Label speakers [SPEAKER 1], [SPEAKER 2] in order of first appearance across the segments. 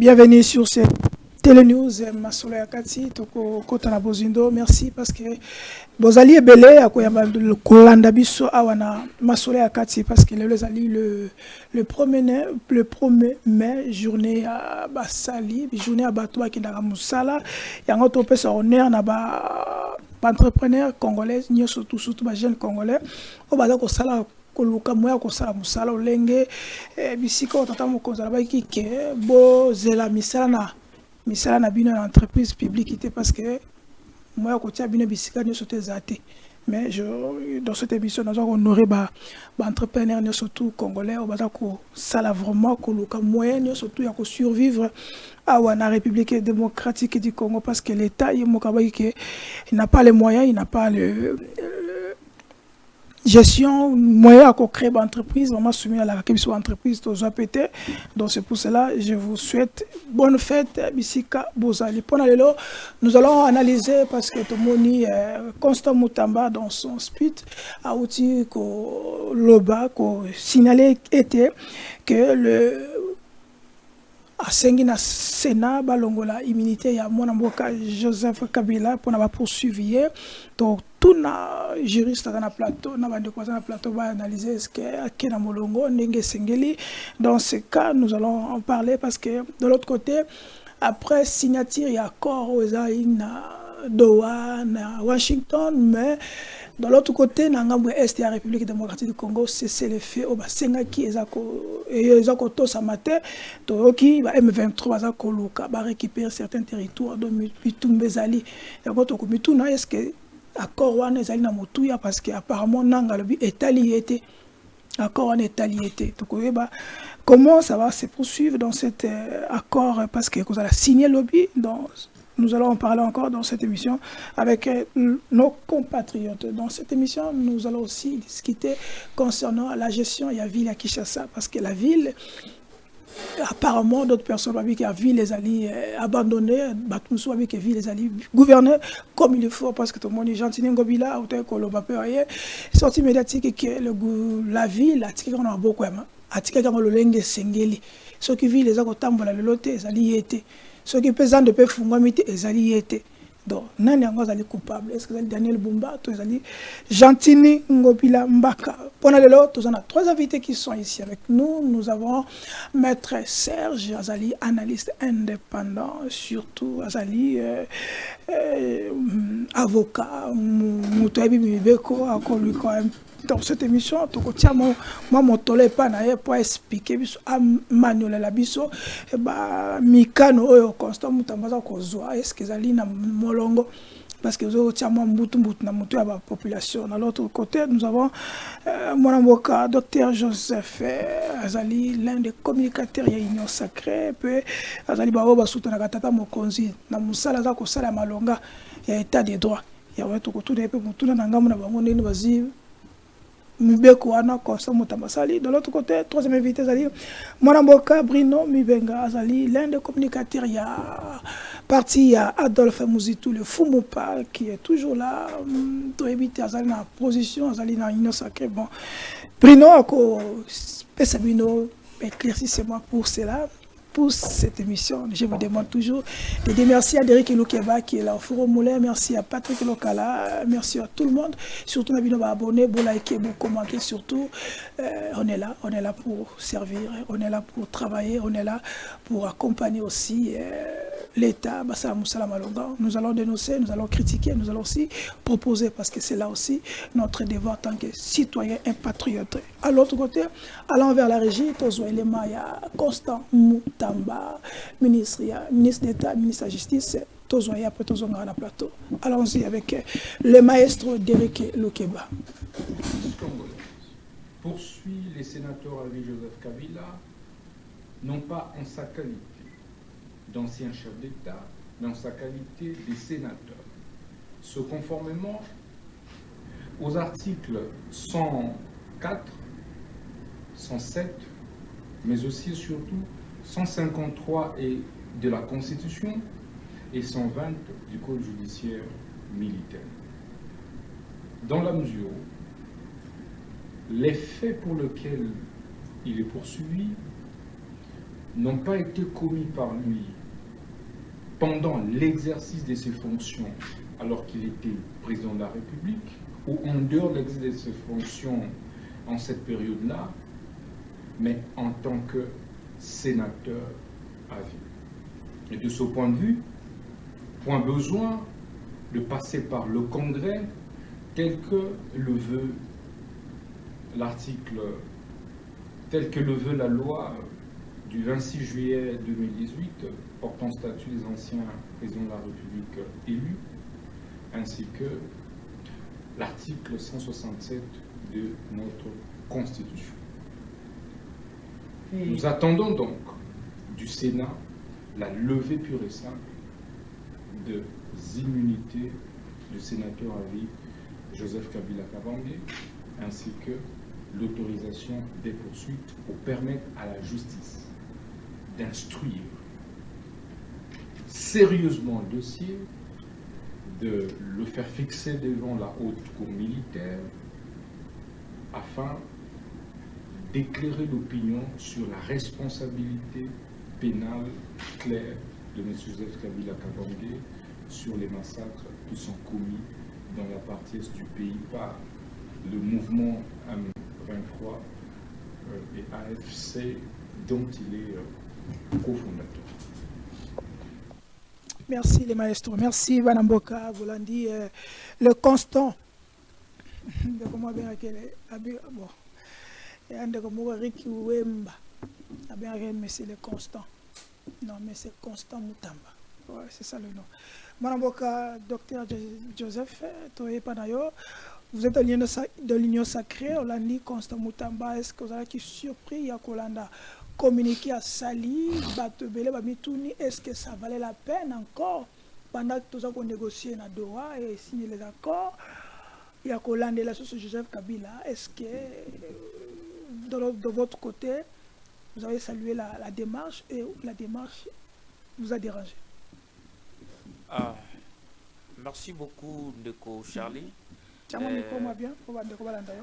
[SPEAKER 1] Bienvenue sur cette Télénews Masolo Yakati toko kota na bozindo. Merci parce que bozali ebele akoyamba kolanda biso awana Masolo Yakati parce que les ali le 1er mai journée à Basali, journée à Batouba qui ndaka musala yango to pesa honneur na ba entrepreneur congolais nyo surtout ba jeunes congolais o baza ko sala koluka moya kosala musala olenge bisika otata mokonzi alobaki ke bozela misala na bino na entreprise publique parce que moya kotia bino bisika nyonso te eza te. Mais dans cette émission nous allons honorer ba entrepreneur surtout congolais o baza kosala vraiment koluka moya nyonso surtout ya ko survivre à la République démocratique du Congo parce que l'État il n'a pas les moyens, il n'a pas le gestion moyen à créer une entreprise, vraiment soumis à la création entreprise aux APT. Donc c'est pour cela je vous souhaite bonne fête bisika bozali. Pendant le lot, nous allons analyser parce que tout le monde Constant Mutamba dans son speech a outil ko loba ko signalé était que le asengi na Sénat balongola immunité ya mwana mboka Joseph Kabila pour na poursuivre. Donc tout na juriste dans le plateau na bande kwa na plateau va analyser ce que akena molongo ndenge sengeli. Dans ce cas nous allons en parler parce que de l'autre côté après signature et accord aux na Doha na Washington, mais de l'autre côté na ngambo est la République démocratique du Congo c'est le fait au basenga qui ezako to samate to ki ba M23 bazako luka ba récupérer certains territoires de Mitumbezali yako to komituna est-ce que accord wana ezali na motuya parce que apparemment nanga lobi etali était accord en etali était to koyeba comment ça va se poursuivre dans cet accord parce que vous allez signer lobby dans. Nous allons en parler encore dans cette émission avec nos compatriotes. Dans cette émission, nous allons aussi discuter concernant la gestion de la ville à Kinshasa. Parce que la ville, apparemment, d'autres personnes ont vu que la ville les alliés abandonnée, Batumsou a vu que la ville les alliés gouvernée comme il faut. Parce que tout le monde est gentil, Ngobila, ou tel que l'on va faire. Sortie médiatique que la ville a tiré en beaucoup. A tiré en le lengue sengeli. Ceux qui vivent les agotambola, le loté, les alliés étaient. Ceux qui pesant de paix fungomité et zali été. Donc, nani yango zali coupable. Est-ce que c'est Daniel Bumba, tous zali Gentini Ngobila Mbaka. Pendant le lot, nous avons 3 invités qui sont ici avec nous. Nous avons Maître Serge Azali, analyste indépendant, surtout Azali avocat, Moutouabi Mibeko, encore lui quand même. Dans cette émission, moi mon tolé pas pour expliquer à Manuel Labiso et bah Mikano oyo Constant Mutambaza kozwa est-ce que zali na molongo parce que zo tiamo mbutu na mutu ya population. De l'autre côté, nous avons mon avocat Dr Joseph Azali, l'un des communicateurs ya Union Sacrée, puis Azali bao basutana katata mokonzi na musala za ko sala malonga ya état de droit. Ya wetu ko tout pe mutuna na ngamu na bango ndeni bazi Mibeko wana Constant Mutamba Sali. De l'autre côté, 3e invité Azali Mwanamboka Bruno Mibenga Azali, l'un des communicateurs, il y a parti, il y a Adolphe Mouzitou, le Fumupa, qui est toujours là, pour éviter Azali dans la position, Azali dans l'Union Sacrée. Bon, Bruno, éclaircissez-moi pour cela. Pour cette émission, je vous demande toujours de dire merci à Derek Loukeba qui est là au Forum Moulin, merci à Patrick Lokala, merci à tout le monde, surtout à nos abonnés, pour liker, pour commenter, surtout on est là pour servir, on est là pour travailler, on est là pour accompagner aussi l'État. Nous allons dénoncer, nous allons critiquer, nous allons aussi proposer parce que c'est là aussi notre devoir en tant que citoyen et patriote. À l'autre côté, allant vers la régie, Tozo Elema, il y a Constant Mutamba, ministre d'État, ministre de la Justice, Tozo et après Tozo Ngara plateau. Allons-y avec le maestro Derek Loukeba.
[SPEAKER 2] Poursuit les sénateurs avec Joseph Kabila, non pas en sa qualité d'ancien chef d'État, mais en sa qualité de sénateur. Ce conformément aux articles 104, 107, mais aussi et surtout 153 de la Constitution et 120 du Code judiciaire militaire. Dans la mesure où les faits pour lesquels il est poursuivi n'ont pas été commis par lui pendant l'exercice de ses fonctions alors qu'il était président de la République ou en dehors de l'exercice de ses fonctions en cette période-là, mais en tant que sénateur à vie. Et de ce point de vue, point besoin de passer par le Congrès tel que le veut l'article, tel que le veut la loi du 26 juillet 2018 portant statut des anciens présidents de la République élus, ainsi que l'article 167 de notre Constitution. Nous attendons donc du Sénat la levée pure et simple des immunités du sénateur à vie Joseph Kabila Kabange, ainsi que l'autorisation des poursuites pour permettre à la justice d'instruire sérieusement le dossier, de le faire fixer devant la haute cour militaire afin d'éclairer l'opinion sur la responsabilité pénale claire de M. Joseph Kabila Kabange sur les massacres qui sont commis dans la partie est du pays par le mouvement M23 et AFC dont il est cofondateur.
[SPEAKER 1] Merci les maestros, merci Vanamboka, vous l'avez dit, le constant. Comment bien bon. Et un de Ricky Wemba, mais c'est le constant. Non, mais c'est Constant Mutamba. Ouais, c'est ça le nom. Vanamboka, docteur Joseph Toye Panayo, vous êtes de l'Union sacrée, on l'a dit Constant Mutamba, est-ce que vous avez été surpris, Yakolanda communiquer à Sali, Batebele, Bamitouni, est-ce que ça valait la peine encore pendant que tout ça qu'on négociait à Doha et signer les accords? Il y a Kolanda et la société Joseph Kabila. Est-ce que de votre côté, vous avez salué la démarche et la démarche vous a dérangé?
[SPEAKER 3] Merci beaucoup, Ndeko Charlie.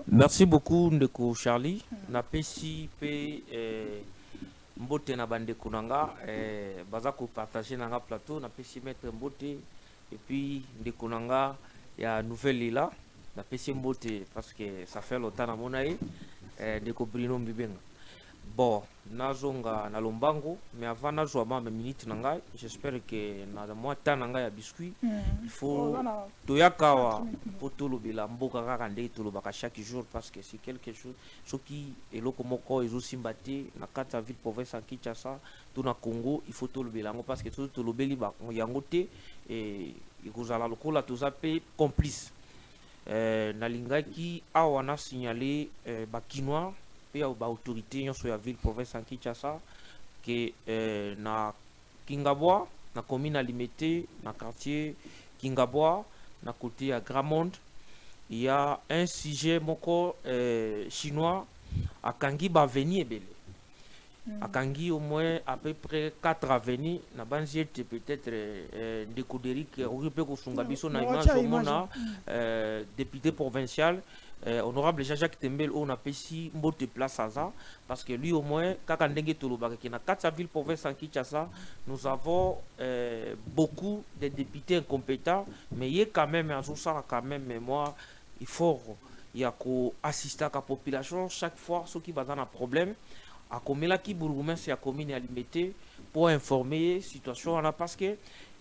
[SPEAKER 3] Merci beaucoup, Ndeko Charlie. Napesi pe mbote na bande kunanga baza ko partager na plateau na pesi mettre mbote et puis ndeko nanga ya nouvelle là na pesi mbote parce que ça fait longtemps na monaye ndeko Bruno Mbibenga bon nazonga na lombango mais avant na joa ma minute nanga j'espère que na moi temps nanga ya biscuit il faut toyakawa poto lobela mboka kaka ndé tolobaka chaque jour parce que c'est quelque chose ce qui est lokomoko ezo simbate na kata ville province en Kinshasa tout na Congo il faut tolobela ngo parce que tout tolobeli ba yango te et ikozala lokola tozape complice na lingaki awa na signaler ba Kinois et aux autorités sur la ville province en Kinshasa que na Kingabwa na commune limitée na quartier Kingabwa na côté à Gramond il y a un sujet moko chinois à Kangi Baveni ebele à Kangi au moins à peu près 4 avenues na banziete peut-être découderique occupé ko sunga biso na image au mona député provincial honorable Jacques Tembel on a pesi mbote place à ça parce que lui au moins kaka ndenge tolobaka ki na kata ville province en Kinshasa nous avons beaucoup de députés incompétents mais il y a quand même un ça quand même mémoire il faut il y a ko assister à la population chaque fois ceux qui va dans un problème à komela ki bourgmestre ya commune alimité pour informer situation là parce que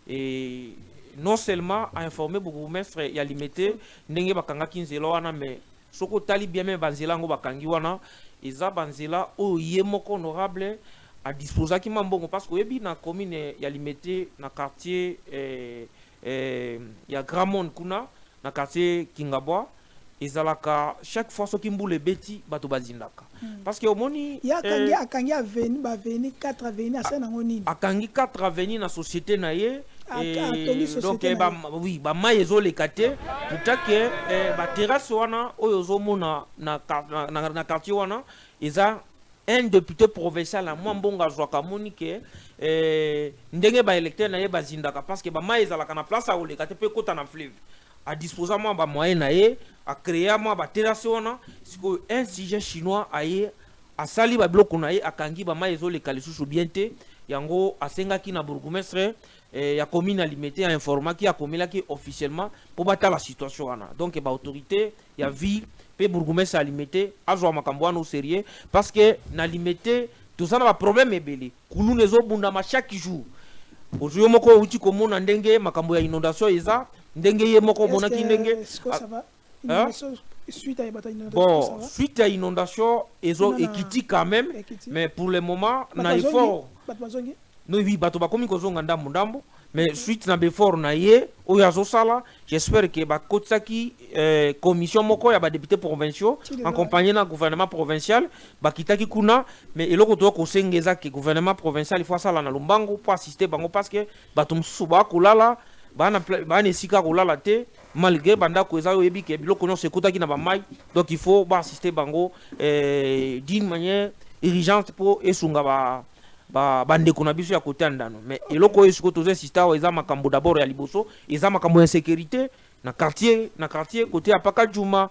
[SPEAKER 3] et non seulement à informer bourgmestre ya limité ndenge bakanga kinzelo wana mais soko tali bien même banzela ngo bakangi wana eza banzela o yemoko honorable à disposer ki mambongo parce que yebi na commune ya limité na quartier ya Gramond kuna na quartier Kingabwa ezalaka chaque fois soki mbule beti bato bazindaka parce que omoni
[SPEAKER 1] ya akangi avenue ba avenue 4 avenue asana ngonini
[SPEAKER 3] akangi 4 avenue na société na ye donc oui ba mai ezoleka te tutake ba terrasse wana oyo ozomona na quartier wana eza un député provincial à Mwambonga Zwaka Monique ndenge ba électeur na ye bazindaka parce que ba mai ezalaka na place a oleka te pe kota na fleuve à disposer moi ba moyen na ye à créer moi ba terrasse wana c'est un sujet chinois aye asali ba biloko na ye akangi ba mai ezoleka lisusu bien te yango asengaki na bourgmestre ya commune alimete ya informaki akomelaki officiellement po batala situation wana donc ba autorité ya ville pe bourgmestre alimete azwa makambo wana au sérieux parce que na limete tozana ba problème ebele kuluna ezobundama chaque jour ozuyo moko uti komona ndenge makambo ya inondation eza ndenge ye moko monaki ndenge bon suite à inondation ezo ekiti quand même mais pour le moment na effort no oui bato bakomi kozonga ndambo mais suite na befort na ye oyo azosala j'espère que bakotisaki commission moko ya badéputé provinciaux en compagnie na gouvernement provincial bakitaki kuna mais eloko to kosenga eza ke gouvernement provincial il faut asala na lombango pour assister bango parce que bato mosusu bakolala bana esika kolala te malgré bandako eza oyebi ke biloko nyonso ekutaki na bamai donc il faut baassister bango d'une manière urgente pour esunga bandeko na biso ya kote ya ndano mais eloko oyo sikoyo tozoinsiste awa eza makambo d'abord ya liboso eza makambo ya insécurité na quartier kote ya paka juma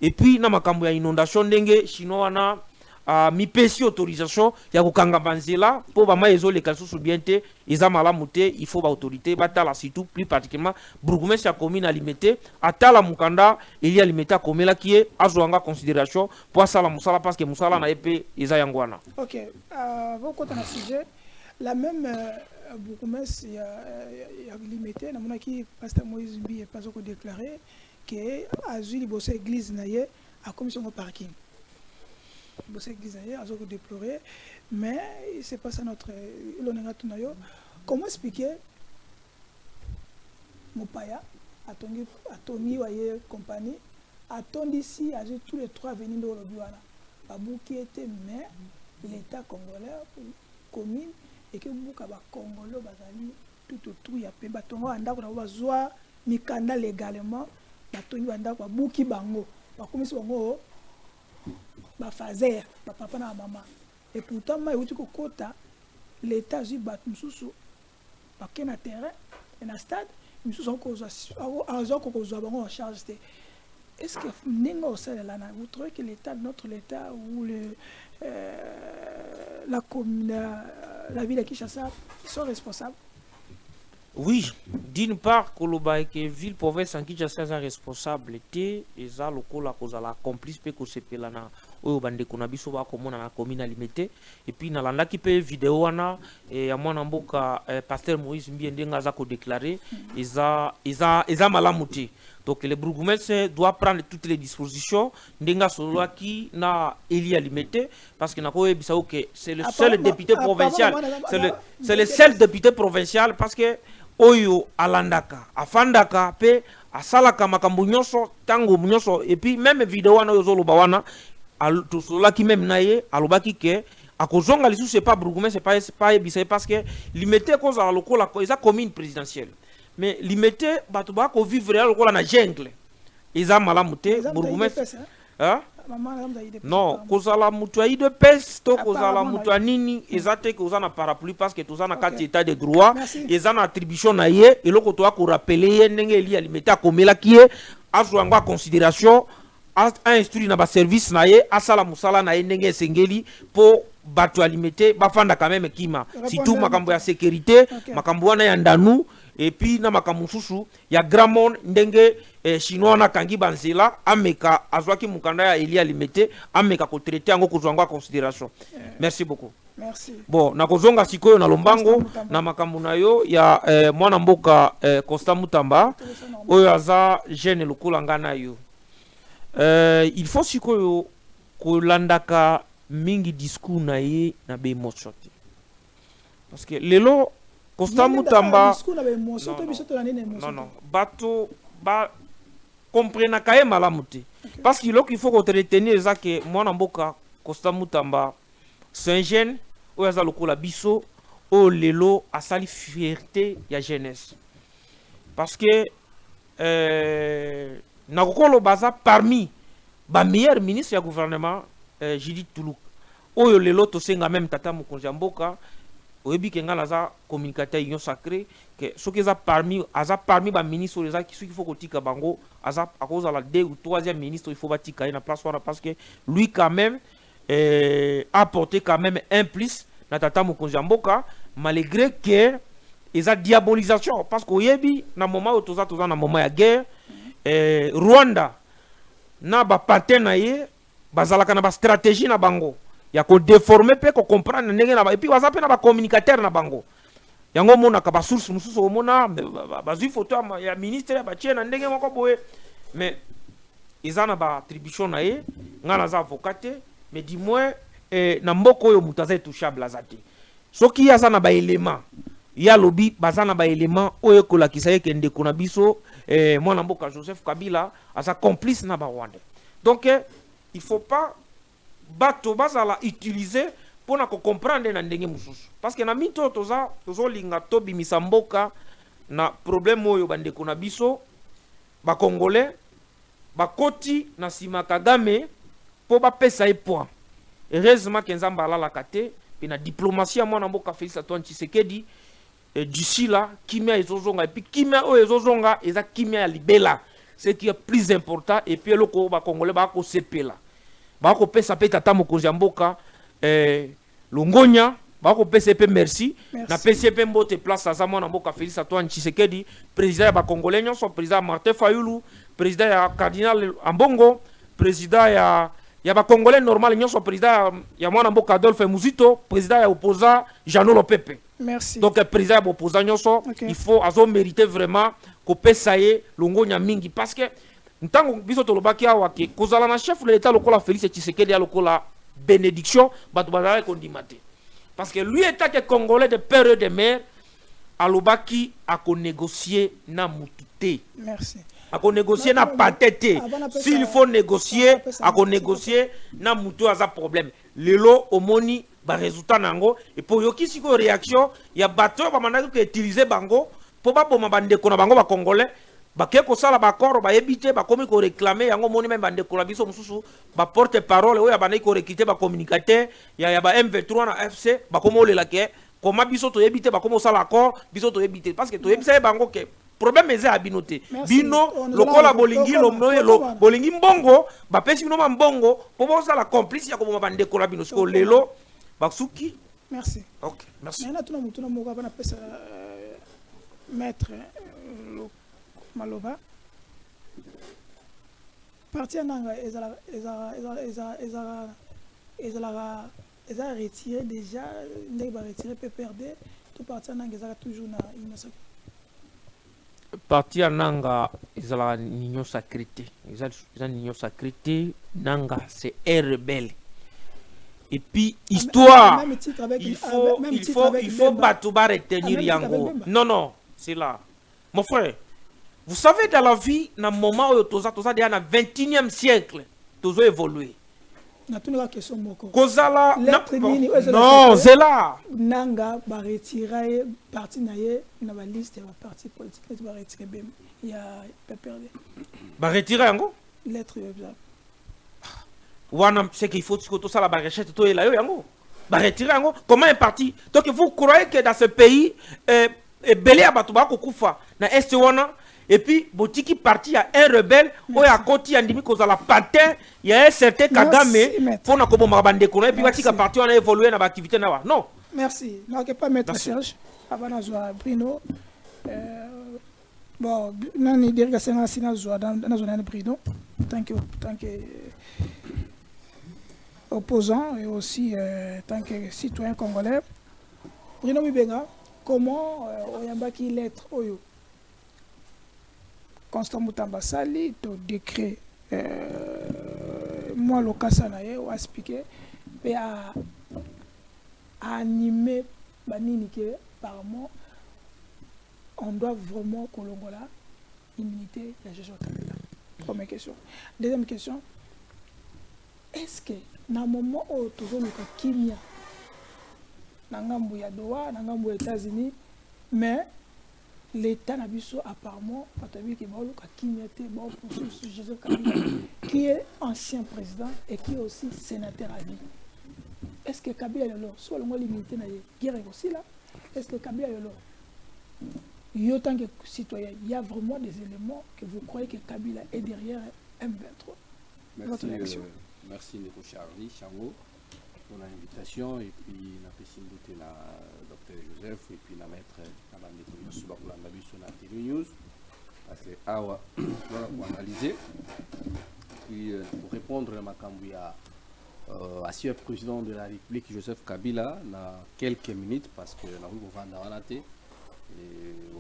[SPEAKER 3] et puis na makambo ya inondation ndenge chinois wana mipesi autorisation ya kokanga banzela po bamai ezoleka lisusu bien te eza malamu te il faut baautorité batala surtout plus particulièrement bourgmestre ya commune alimete atala mukanda eli alimete akomelaki ye azwanga considération po asala mosala parce que mosala na ye mpe eza yango wana.
[SPEAKER 1] Ok, vokota na sujet la même bourgmestre ya limete namonaki pasteur Moïse Mbi pas ko déclarer que azwi liboso église na ye akomi songo parking bosse église na ye azo déplorer mais c'est pas ça notre ilonenga tunayo. Comment expliquer Mopaya atongi waye compagnie atondi ici a tous les trois venus de l'Obiwana babouki était mais l'état congolais commune et que buka ba congolais bazali tout autour ya pe batongo andako na bazwa mikanda légalement batongi bandako babuki bango bakomisi bango ba fazer ba papa na maman et pourtant moi uti kokota l'état ju bat mususu ba kena terrain et na stade mususu ko kozwa bango en charge. Est-ce que ningo ça là vous trouvez que l'état notre l'état ou la commune la ville de Kinshasa sont responsables?
[SPEAKER 3] Oui, d'une part, que ville province en Kinshasa est responsable et ça lokola kozala complice pe ko sepelana oyo bande kuna biso ba komona na commune alimete et puis na landa ki pe vidéo wana ya mwana mboka pasteur Moïse Mbi ndenga za ko déclarer eza malamu te. Donc le bourgmestre doit prendre toutes les dispositions ndenga solaki na eli alimete parce que na ko ebisa que c'est le seul député provincial c'est le seul député provincial parce que oyo alandaka afandaka pe asalaka makambo nyonso tango nyonso et puis même vidéo wana oyo loba wana tosolaki même naye alobaki ke akozonga lisusu c'est pas bourgmestre c'est pas ebisa parce que limité kozala lokola eza commune présidentielle mais limité bato ba ko vivre lokola na jungle eza malamu te bourgmestre hein non kozala mutu ya IDPS to kozala mutu ya nini eza te ko na parapluie parce que toza na kati état de droit eza na attribution na ye eloko to ko rappeler ye ndenge eli alimete akomelaki ye azwanga considération a instruit na ba service na ye asala musala na ye ndenge esengeli po bato alimete bafanda quand même kima surtout makambo ya sécurité makambo wana ya ndanu et puis na makambo susu ya grand monde ndenge chinois na kangi banzela ameka azwaki mukanda ya eli alimete ameka ko traiter yango kozwanga considération. Merci beaucoup.
[SPEAKER 1] Merci.
[SPEAKER 3] Bon na kozonga sikoyo na lombango na makambo na yo ya mwana mboka Constant Mutamba oyo aza jeune lokola ngana yo il faut sikoyo kolandaka mingi discours na ye na be émotion parce que lelo Constant Mutamba non bato ba comprendre kaye malamu te parce que il faut retenir ça que mwana mboka Constant Mutamba c'est un jeune oyo aza lokola biso o lelo asali fierté ya jeunesse parce que nakokolo baza parmi ba meilleur ministre ya gouvernement Judith Toulouk oyo lelo tosenga même tata mokonzi ya mboka oyebi ke nga naza communicateur union sacré que soki eza parmi ba ministre oyo ezaki soki faut kotika bango aza akozala 2 ou 3e ministre il faut batika ye na place wana parce que lui quand même apporté quand même un plus na tata mokonzi mboka malgré que ils a diabolisation parce que yebi na moment où toza na moment ya guerre Rwanda na ba patin na ye bazalaka na ba stratégie na bango ya ko déformer pe ko comprendre ndenge na et puis baza pe na ba communicateur na bango yango mona ka ba source mususu omona bazui photo ya ministre ba tie na ndenge moko boye mais ils en a ba attribution na ye ngana za avocat mais du moins na mboko oyo mutu aza touchable azate soki aza na ba élément ya lobi baza na ba élément oyo kolakisa ye kende kuna biso mwana mboka Joseph Kabila aza complice na ba Rwanda donc il faut pas bato bazala utiliser pour na comprendre na ndenge mususu parce que na mito tozo linga tobi misamboka na problème oyo bande kuna biso ba congolais ba koti na sima Kagame po ba pesa e point heureusement que nzamba alala kate pe na diplomatie ya mwana mboka Félix Antoine Tshisekedi d'ici là kimia ezozonga et puis kimia oyo ezozonga eza kimia ya libela ce qui est plus important et puis loko ba congolais ba ko sepela ba ko pesa pe tata mokonzi mboka Longonya ba ko pesa pe merci na pesa pe mbote place za mwana mboka Félix Antoine Tshisekedi président ba congolais nyonso président Martin Fayulu président ya cardinal Ambongo président ya ba congolais normal nyonso président ya mwana mboka Adolphe Muzito président ya opposant Jean Lopepe.
[SPEAKER 1] Merci.
[SPEAKER 3] Donc président ya opposant nyonso il faut azo mériter vraiment ko pesa ye Longonya mingi parce que ntango biso tolobaki awa ke kozala na chef de l'état lokola Félix Tshisekedi ya lokola bénédiction bato bazala kondimate parce que lui état que congolais de père et de mère alobaki a ko négocier na mutute.
[SPEAKER 1] Merci.
[SPEAKER 3] A ko négocier na patete s'il faut négocier a ko négocier na mutu aza problème lelo omoni ba résultat nango et pour yoki siko réaction ya bato ba manaki ko utiliser bango po ba boma bande ko na bango ba congolais ba ke ko sala ba accord ba yebite ba komi ko réclamer yango moni même bande ko la biso mususu ba porte parole oya ba ko recruter ba communicateur ya ba M23 na FC ba komo lela ke koma biso to yebite ba komo sala accord biso to yebite parce que to yebisa bango ke problème eza abinote bino lokola bolingi bolingi mbongo ba pesi bino mbongo po bo sala complice ya ko bande ko la bino siko lelo basuki.
[SPEAKER 1] Merci.
[SPEAKER 3] OK, merci.
[SPEAKER 1] Maintenant tuna mutuna mo ba na pesa maître Maloba parti nanga ezala retiré déjà ndenge ba retiré PPRD tout parti nanga ezala toujours na innocent
[SPEAKER 3] parti nanga ezala nino sacrité ezala nino sacrité nanga c'est rebelle et puis histoire il faut bato ba retenir yango non c'est là mon frère. Vous savez, dans la vie, dans le moment où toza déjà dans le 21e siècle, toza évolué. Kozala non, c'est là.
[SPEAKER 1] Nanga ba retirer parti naie na ba liste ba parti politique ba retirer bem ya PPRD.
[SPEAKER 3] Ba retirer yango?
[SPEAKER 1] Lettre bien.
[SPEAKER 3] Wana c'est qu'il faut que tout ça la ba recherche to ela yo yango. Ba retirer yango. Comment un parti? Donc vous croyez que dans ce pays belé abatu ba ko kufa na est wana et puis botiki parti a un rebelle ou à côté andimi koza la patin il y a un certain Kagame pour na kobo mabande kono et puis batika parti on a évolué na activité na wa non
[SPEAKER 1] merci non que pas mettre Serge avant na joie Bruno bon nani dirga sena sina joie dans zone Bruno tant que opposant et aussi tant que citoyen congolais Bruno Mibenga comment oyambaki lettre oyo Constant Mutamba Sali, to décret, moi le cas ça n'a expliqué, et à animer banini que par mois, on doit vraiment Kolongola immunité la gestion Kabila. Première question. Deuxième question, est-ce que dans le moment où toujours le Kimia, nangambu ya Doha, nangambu aux États-Unis, mais l'État n'a apparemment Joseph Kabila, qui est ancien président et qui est aussi sénateur à vie. Est-ce que Kabila est là? Soit le mot limité, il y a aussi là. Est-ce que Kabila est là? En tant que citoyen, il y a vraiment des éléments que vous croyez que Kabila est derrière M23.
[SPEAKER 4] Merci, merci Nico Charlie, Chango. pour l'invitation et puis na pesimbote na Dr Joseph et puis na maître na bandeko nyonso bakolanda biso na TV News parce que awa pour analyser puis pour répondre à makambo ya ancien président de la République Joseph Kabila na quelques minutes parce que na vanda wana te et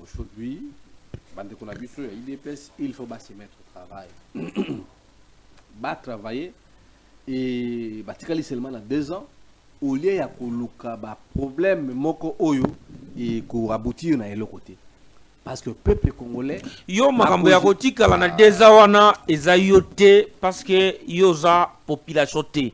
[SPEAKER 4] aujourd'hui bandeko na biso ya IDPS il faut se mettre au travail ba travailler et batikali seulement na 2 ans au lieu ya koluka ba problème moko oyo et ko aboutir na elo côté parce que peuple congolais
[SPEAKER 3] yo makambo ya kotikala na 2 ans wana eza yo te parce que yo za population te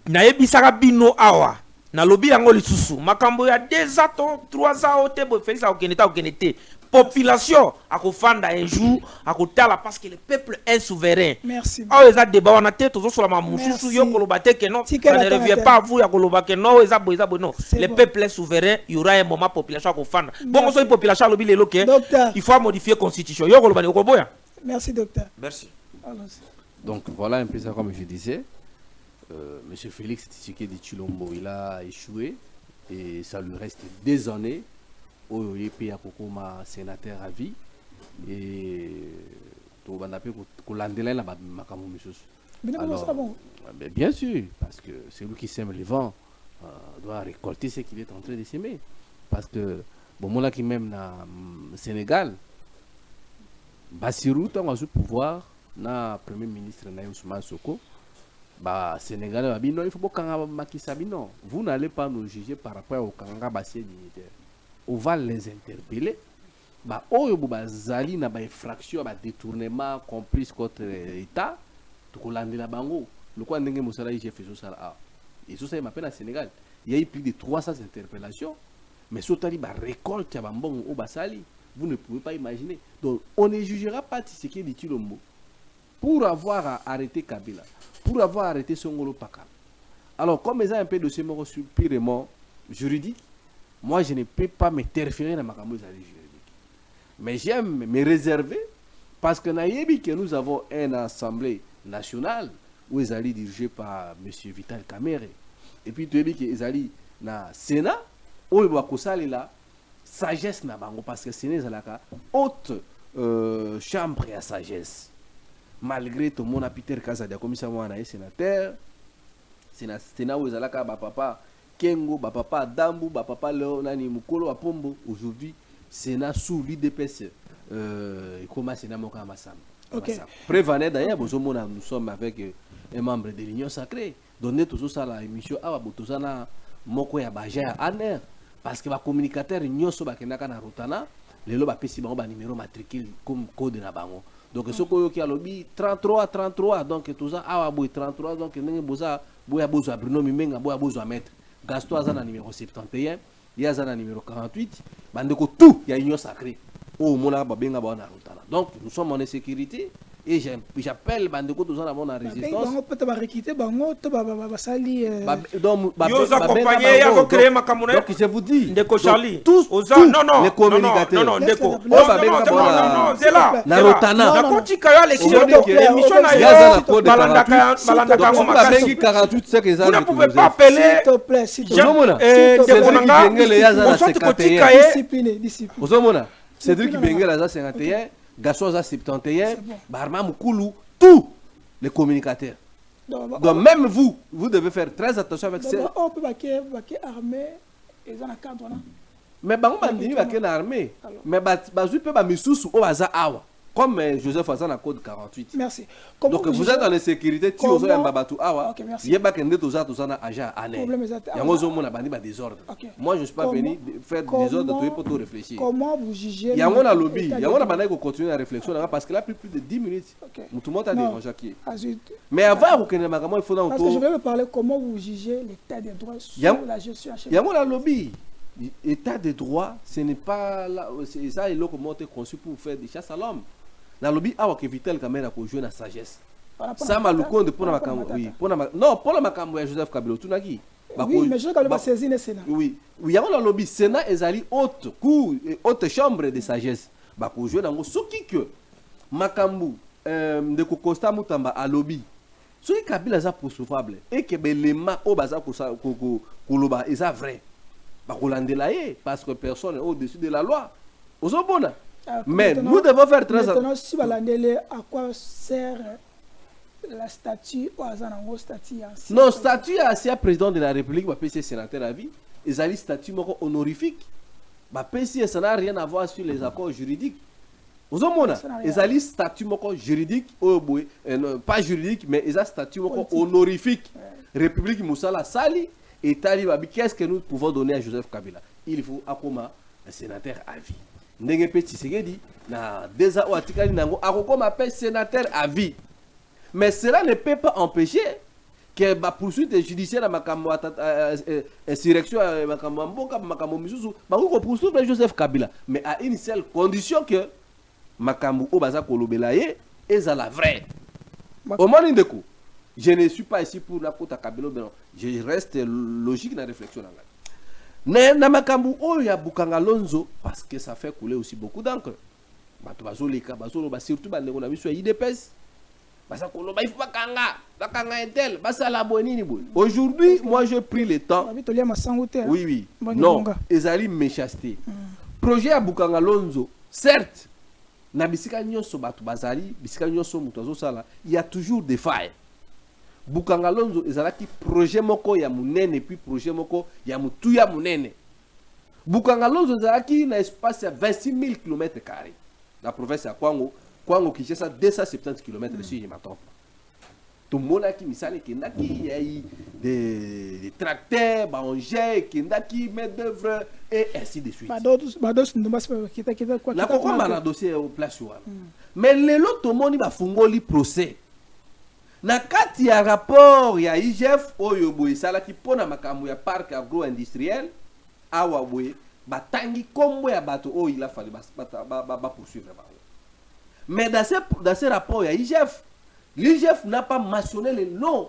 [SPEAKER 3] na yebisaka bino awa na lobi yango lisusu makambo ya 2 ans to 3 ans ote bo Félix akokende te population akofanda un jour akotala parce que le peuple est souverain.
[SPEAKER 1] Merci.
[SPEAKER 3] Ah eza débat wana te tozo sur la mamususu yo koloba te que non ça ne revient pas à vous ya koloba que non eza bo non le peuple est souverain il y aura un moment population akofanda bon so une population lobi lelo ke il faut modifier constitution yo koloba ni koboya.
[SPEAKER 1] Merci docteur.
[SPEAKER 3] Merci.
[SPEAKER 4] Donc voilà un peu ça comme je disais. Monsieur Félix Tshisekedi Tshilombo il a échoué et ça lui reste 2 années au pays à Kokoma sénateur à vie et tout va n'appeler Kolandela la makamu misus. Alors bien sûr parce que c'est lui qui sème le vent doit récolter ce qu'il est en train de s'aimer parce que bon moi là qui même na Sénégal Bassirou tant au pouvoir na premier ministre na Ousmane Sonko bah Sénégalais non il faut pas kanga Macky Sall non vous n'allez pas nous juger par rapport au kanga bassier dignitaire on va les interpeller bah oyo bazali na ba infraction ba détournement complice contre l'état to kolandela bango le quoi ndenge mosala j'ai fait ça ah et ça m'appelle à Sénégal il y a eu plus de 300 interpellations mais sotali ba récolte ya bambongo o basali vous ne pouvez pas imaginer donc on ne jugera pas Tshisekedi Tshilombo pour avoir arrêté Kabila pour avoir arrêté Songolo Paka. Alors, comme ils ont un peu de dossier purement juridique, moi je ne peux pas m'interférer dans ma campagne juridique. Mais j'aime me réserver parce que nous avons une assemblée nationale où ils allaient dirigée par M. Vital Kamerhe. Et puis, ils allaient dans le Sénat où ils allaient là sagesse na bango parce que le Sénat est la haute chambre à sagesse. Malgré tout mon Peter Kazadia commissaire moi na sénateur sénat où ezalaka ba papa Kengo ba papa Dambu ba papa Leonani Mukolo Apombo aujourd'hui sénat sous l'IDPS comment sénat moka masam. OK. Prévané d'ailleurs nous sommes avec un membre de l'Union sacrée donner tout ça la émission aba botozana moko ya baja aner parce que ba communicateur nyonso ba kenaka na rotana lelo ba pesi bango ba numéro matricule comme code na bango. Donc ce qui a lobby 33 donc tout ça ah boy 33 donc ndenge boza boya bozo Bruno Mimenga boya bozo mettre Gaston azana numéro 71 yazana numéro 48 bandeko tout ya union sacrée oh mona ba benga ba na rutana donc nous sommes en sécurité et j'appelle bandeko tout ça na bonne résistance
[SPEAKER 1] bango peut ba réquiter bango to ba sali
[SPEAKER 3] donc yo accompagner ya ko créer makamune
[SPEAKER 4] donc je vous dis
[SPEAKER 3] ndeko Charlie
[SPEAKER 4] tous
[SPEAKER 3] non
[SPEAKER 4] les communicateurs
[SPEAKER 3] non ndeko
[SPEAKER 4] non
[SPEAKER 3] c'est là
[SPEAKER 4] na rotana
[SPEAKER 3] na kotika yo l'émission na yo balandaka
[SPEAKER 4] ba bengi 48 c'est que ça
[SPEAKER 3] vous ne pouvez pas appeler
[SPEAKER 1] s'il te plaît s'il te
[SPEAKER 4] plaît Cédric Bengele yazana 51
[SPEAKER 1] discipline
[SPEAKER 4] ozomona Cédric Bengele yazana 51 Gaston a 71, Barma Mukulu, tous les communicateurs. Donc même vous devez faire très attention avec ça.
[SPEAKER 1] On peut armé et dans la cadre.
[SPEAKER 4] Mais on va armé. Mais bazu peut ba misusu au hasard awa. Comme Joseph Azan à code 48.
[SPEAKER 1] Merci.
[SPEAKER 4] Donc vous êtes dans la sécurité, tu os un babatu awa. Il y a pas qu'un tout ça agent ané. Il y a mozo mon abandi ba désordre. Moi je suis pas venu faire désordre pour tout réfléchir.
[SPEAKER 1] Comment vous jugez?
[SPEAKER 4] Il y a mon lobby, il y a mon abandi qui continue la réflexion parce que là plus de 10 minutes. Tout le monde a dérangé qui. Mais avant que il faut
[SPEAKER 1] parce que je vais me parler comment vous jugez l'état des droits sur la gestion.
[SPEAKER 4] Il y a mon lobby. État de droit, ce n'est pas là, c'est ça, il est conçu pour faire des chasses à l'homme. Dans le lobby, il faut éviter le caméra pour jouer la sagesse. Ça m'a le compte pour la oui, non, pour la macambo Joseph Kabila, tout n'a qui.
[SPEAKER 1] Oui, mais je vais saisir le Sénat.
[SPEAKER 4] Oui, il y a un lobby, Sénat et Zali, haute chambre de sagesse. Bah, pour jouer dans le ce qui que macambo de Kokosta Mutamba à lobby. soki Kabila est poursuivable et que l'élément au baza koloba est vrai, bakolandela ye parce que personne est au-dessus de la loi. Ozobona. Mais nous devons faire très attention.
[SPEAKER 1] Maintenant, si balandele, à quoi sert la statue ou à un statut?
[SPEAKER 4] Non, statut ancien président de la République, c'est sénateur à vie. Ils ont statut honorifique. Ça n'a rien à voir sur les accords juridiques. Vous avez ils ont statut juridique, pas juridique, mais ils ont statut honorifique. République Moussala Sali et Talibabi, qu'est-ce que nous pouvons donner à Joseph Kabila? Il faut akoma un sénateur à vie. Ndenge Petit Segedi, na déjà ou atikali nango, akoma appelle sénateur à vie. Mais cela ne peut pas empêcher que la poursuite judiciaire à Makambo insurrection à Makambo Mboka, Makambo Misusu, poursuivre Joseph Kabila. Mais à une seule condition que Makambo Obaza Kolobelaye est à la vraie. Au moment de coup, je ne suis pas ici pour la côte à Kabila, je reste logique dans la réflexion. Na Makambo Oya Bukanga Lonzo, parce que ça fait couler aussi beaucoup d'encre. Surtout dans les IDPS. Aujourd'hui, moi j'ai pris le temps. Oui, oui. Non, Ezali méchanceté. Projet à Bukanga Lonzo, certes, il y a toujours des failles. Bukanga Lonzo, Ezalaki projet moko ya munene, et puis projet moko ya mutuya munene. Bukanga Lonzo, Ezalaki un espace à 26 000 km². La province à Kwango. Kwango Kinshasa 270 km si je ne m'attends pas. Tout le monde qui misale il y a des tracteurs, des engins, des main d'œuvre et ainsi de suite. La Koko m'a dossier au place. Mais les autres tout le monde va fungoli procès. Na kati ya rapport ya IGF oyo boy sala ki pona makambo ya parc agro-industriel awa boy batangi kombo ya bato oyo il a fallu ba poursuivre ba. Mais dans ces rapports, il y a IGF. L'IGF n'a pas mentionné le nom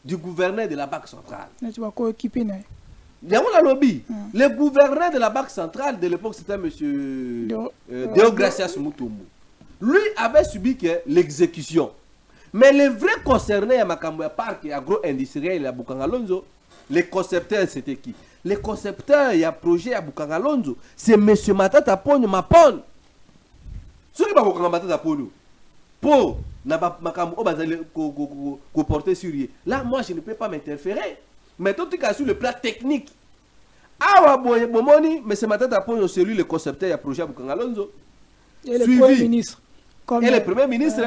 [SPEAKER 4] du gouverneur de la Banque centrale. Le gouverneur de la Banque centrale de l'époque, c'était M. Deogracias Mutombo. Lui avait subi l'exécution. Mais les vrais concernés à Makamboya Parc et agro-industriel à Bukangalonzo, les concepteurs, c'était qui? Les concepteurs, il y a un projet à Bukangalonzo, c'est M. Matata Ponyo Mapon. Ce qui va vous combattre pour porter sur lui. Là, moi, je ne peux pas m'interférer. Mais tout cas sur le plan technique. Ah, mais ce matin, c'est lui le concepteur du projet Bukangalonzo.
[SPEAKER 1] Et le Premier ministre.
[SPEAKER 4] Et le Premier ministre,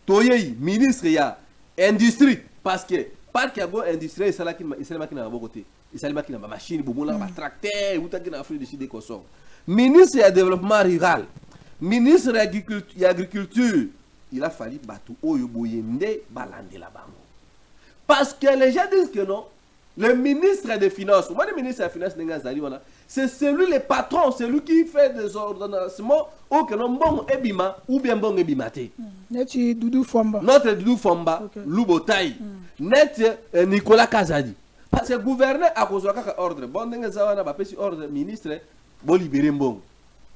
[SPEAKER 4] Toyei, ministre, il y a industrie. Parce que parc industriel, il y a une machine, un tracteur, il y a un ministre du développement rural. Ministre de l'agriculture, il a fallu battre Oyoboyende balande là-bas. Parce que les gens disent que non, le ministre des Finances, moi le ministre des Finances, c'est celui le patron, celui qui fait des ordonnancements ou que non bon ebima ou bien bon ebimate.
[SPEAKER 1] Notre Doudou Fomba.
[SPEAKER 4] Notre Doudou Fomba, Loubotaï. Notre Nicolas Kazadi. Parce que le gouverneur a causé un ordre. Bon, ordre ministre, bon libérer bon.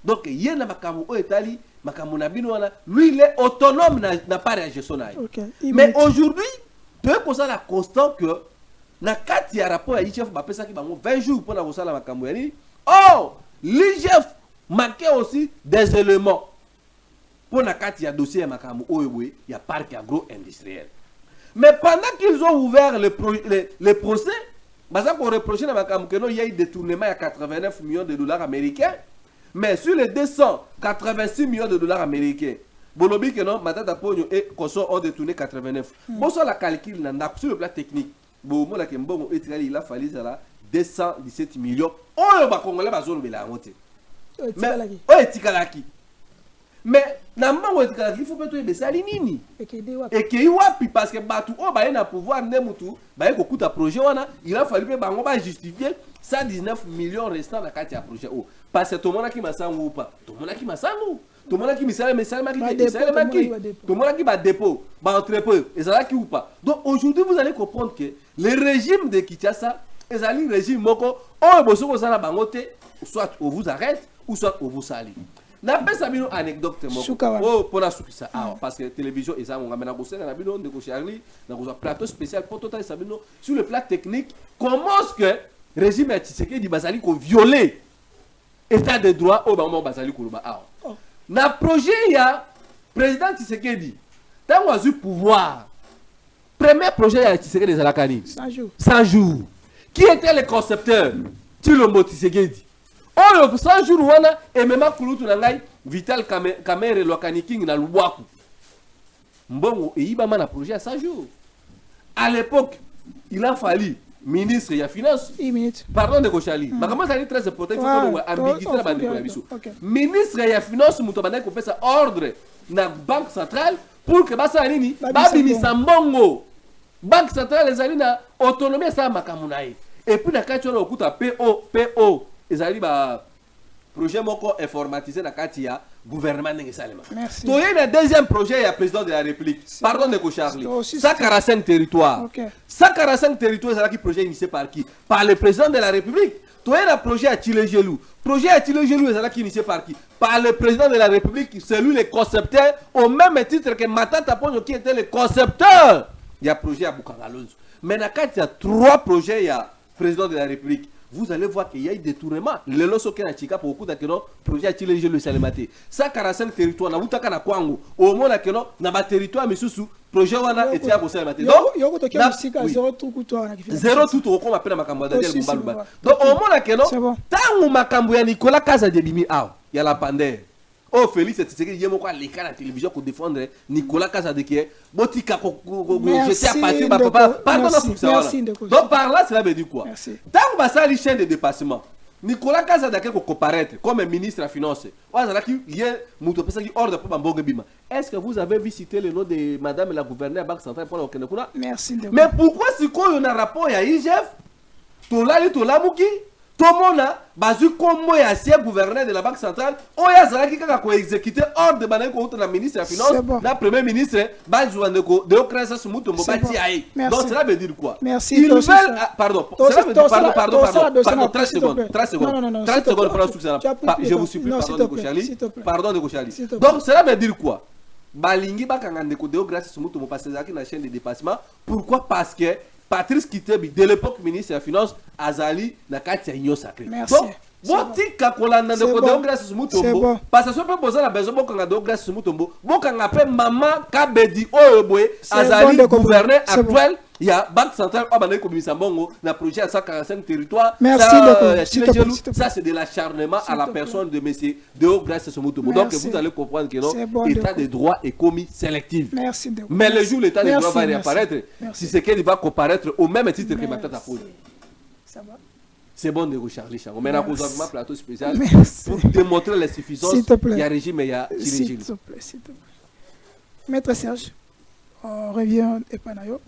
[SPEAKER 4] Donc, il y a un lui, il est autonome, n'a pas réagi son aïe. Mais aujourd'hui, tu peux poser la constante que, dans le rapport à l'IGF, 20 jours pour la Makamouani. Oh, l'IGF manquait aussi des éléments. Pour le dossier à Makamou, il y a parc agro-industriel. Mais pendant qu'ils ont ouvert le procès, pour reprocher à Makamou, il y a eu détournement à 89 millions de dollars américains. Mais sur les 286 millions de dollars américains, Bolobi que non, Matata Pogno et Koso ont détourné 89. Bon, sur la calcul, sur le plan technique, il a fallu 217 millions. Oh, le Congolais va zone la honte. Mais, oh, Tikalaki. Mais, il faut peut-être baisser à l'inini. Et que Iwapi, parce que Batou, oh, bah, il a pouvoir, Nemutu, bah, il a projet, il a fallu justifier 119 millions restants dans le projet. Parce que tout le monde qui m'a sangou ou pas. Tout le monde qui m'a sangou. Tout le monde qui m'a sangou. Tout le monde qui va dépôt. Va entrepôt. Et ça là qui ou pas. Donc aujourd'hui, vous allez comprendre que le régime de Kinshasa est un régime moko. Oh, soit on vous arrête ou soit on vous salit. Napesa bino anecdote
[SPEAKER 1] Suka wana.
[SPEAKER 4] oh pona sukisa parce que télévision eza on amena ko sena bino ndeko Charlie na ko plateau spécial pour total sabino sur le plan technique comment est-ce que régime ya Tshisekedi bazali ko violer état de droit au moment bazali ko loba
[SPEAKER 1] Oh.
[SPEAKER 4] na projet ya président Tshisekedi tango azu pouvoir premier projet ya Tshisekedi ezalaka nini
[SPEAKER 1] 100 jours.
[SPEAKER 4] 100 jours qui était le concepteur Tshilombo Tshisekedi oyo 100 jours wana emema kulutu na ngai Vital Kamerhe Lwakani King na Lubwaku mbongo eyibama na projet à 100 jours à l'époque il a fallu ministre ya finance
[SPEAKER 1] 1 minute.
[SPEAKER 4] pardon de Kochali makambo ezali très important il faut que ambiguïté na bandeko na biso ministre ya finance muto bandaki kopesa ordre na banque centrale pour que basala nini babimisa mbongo banque centrale ezali na autonomie esala makambo na ye et puis na kati wana okuta PO ezali ba projet moko informatisé na kati ya gouvernement ndenge esalema
[SPEAKER 1] Merci.
[SPEAKER 4] toye na deuxième projet ya président de la république pardon de Charlie 145 territoires
[SPEAKER 1] Ok.
[SPEAKER 4] 145 territoires ezalaki projet initié par qui par le président de la république toye na projet ya Tshilé-Gelou projet ya Tshilé-Gelou ezalaki initié par qui par le président de la république c'est lui le concepteur au même titre que Matata Ponyo qui était le concepteur ya projet ya Bukangalonzo mais na kati ya 3 projets ya président de la république vous allez voir qu'il y a eu détournement. Le loso qui a chika pour beaucoup d'accords projet a tiré le salématé. 145 territoires. Na butaka na kwangu. Au moins l'accord na ba territoire misusu projet wana était à bosser salématé. Donc
[SPEAKER 1] yoko to kia musika 0 tout kutoa na kifika.
[SPEAKER 4] 0 tout au comme appelle makambo Daniel Mumbaluba. Donc au moins l'accord tangu makambo ya Nicolas Kaza de Bimi a ya la pandère. Oh Félix Tshisekedi yemo kwa leka na télévision pour défendre Nicolas Kaza de qui botika ko jeter à partir ba papa pardon donc par là cela veut dire quoi tant que ça les chaînes de dépassement Nicolas Kaza de ko comparaître comme ministre de la finance wazala ki hier muto pesa ki ordre pour mbongo bima est-ce que vous avez visité le nom de madame la gouverneure banque centrale pour la kuna
[SPEAKER 1] merci
[SPEAKER 4] mais pourquoi si ko yo na rapport ya IGF tolali tolamuki tomona bazu komo ya ancien gouverneur de la banque centrale oya zalaki kaka ko exécuter ordre banai ko na ministre de la finance na premier ministre bazwa ndeko Déocrase Mutombo bati ai donc cela veut dire quoi
[SPEAKER 1] merci
[SPEAKER 4] ils veulent pardon cela veut dire pardon 30 secondes je vous supplie pardon de Charlie donc cela veut dire quoi balingi bakanga ndeko Déocrase Mutombo parce que zaki na chaîne de dépassement pourquoi parce que Patrice Kitebi, de l'époque ministre de la Finance, Azali, na kati ya union sacrée.
[SPEAKER 1] Merci.
[SPEAKER 4] Donc, botika kolanda de Déocrase Mutombo, parce que ce peut poser la besoin de Déocrase Mutombo, bokanga pe maman Kabedi Oyoboye, Azali, gouverneur actuel, il y a Banque centrale, Abane Komisa Mbongo, na projet à 145 territoires.
[SPEAKER 1] Merci
[SPEAKER 4] de ça, c'est de l'acharnement à la personne de M. Déocrase Mutombo. Donc, vous allez comprendre que non, l'état de droit est commis sélectif.
[SPEAKER 1] Merci.
[SPEAKER 4] Mais le jour où l'état de droit va réapparaître, si c'est qu'il va comparaître au même titre que Matata Ponyo.
[SPEAKER 1] Ça va?
[SPEAKER 4] C'est bon de recharger Chango. Mais nous avons un plateau spécial pour démontrer la suffisance. Il y a régime et il y a
[SPEAKER 1] s'il te plaît. Maître Serge, on revient à Panayo.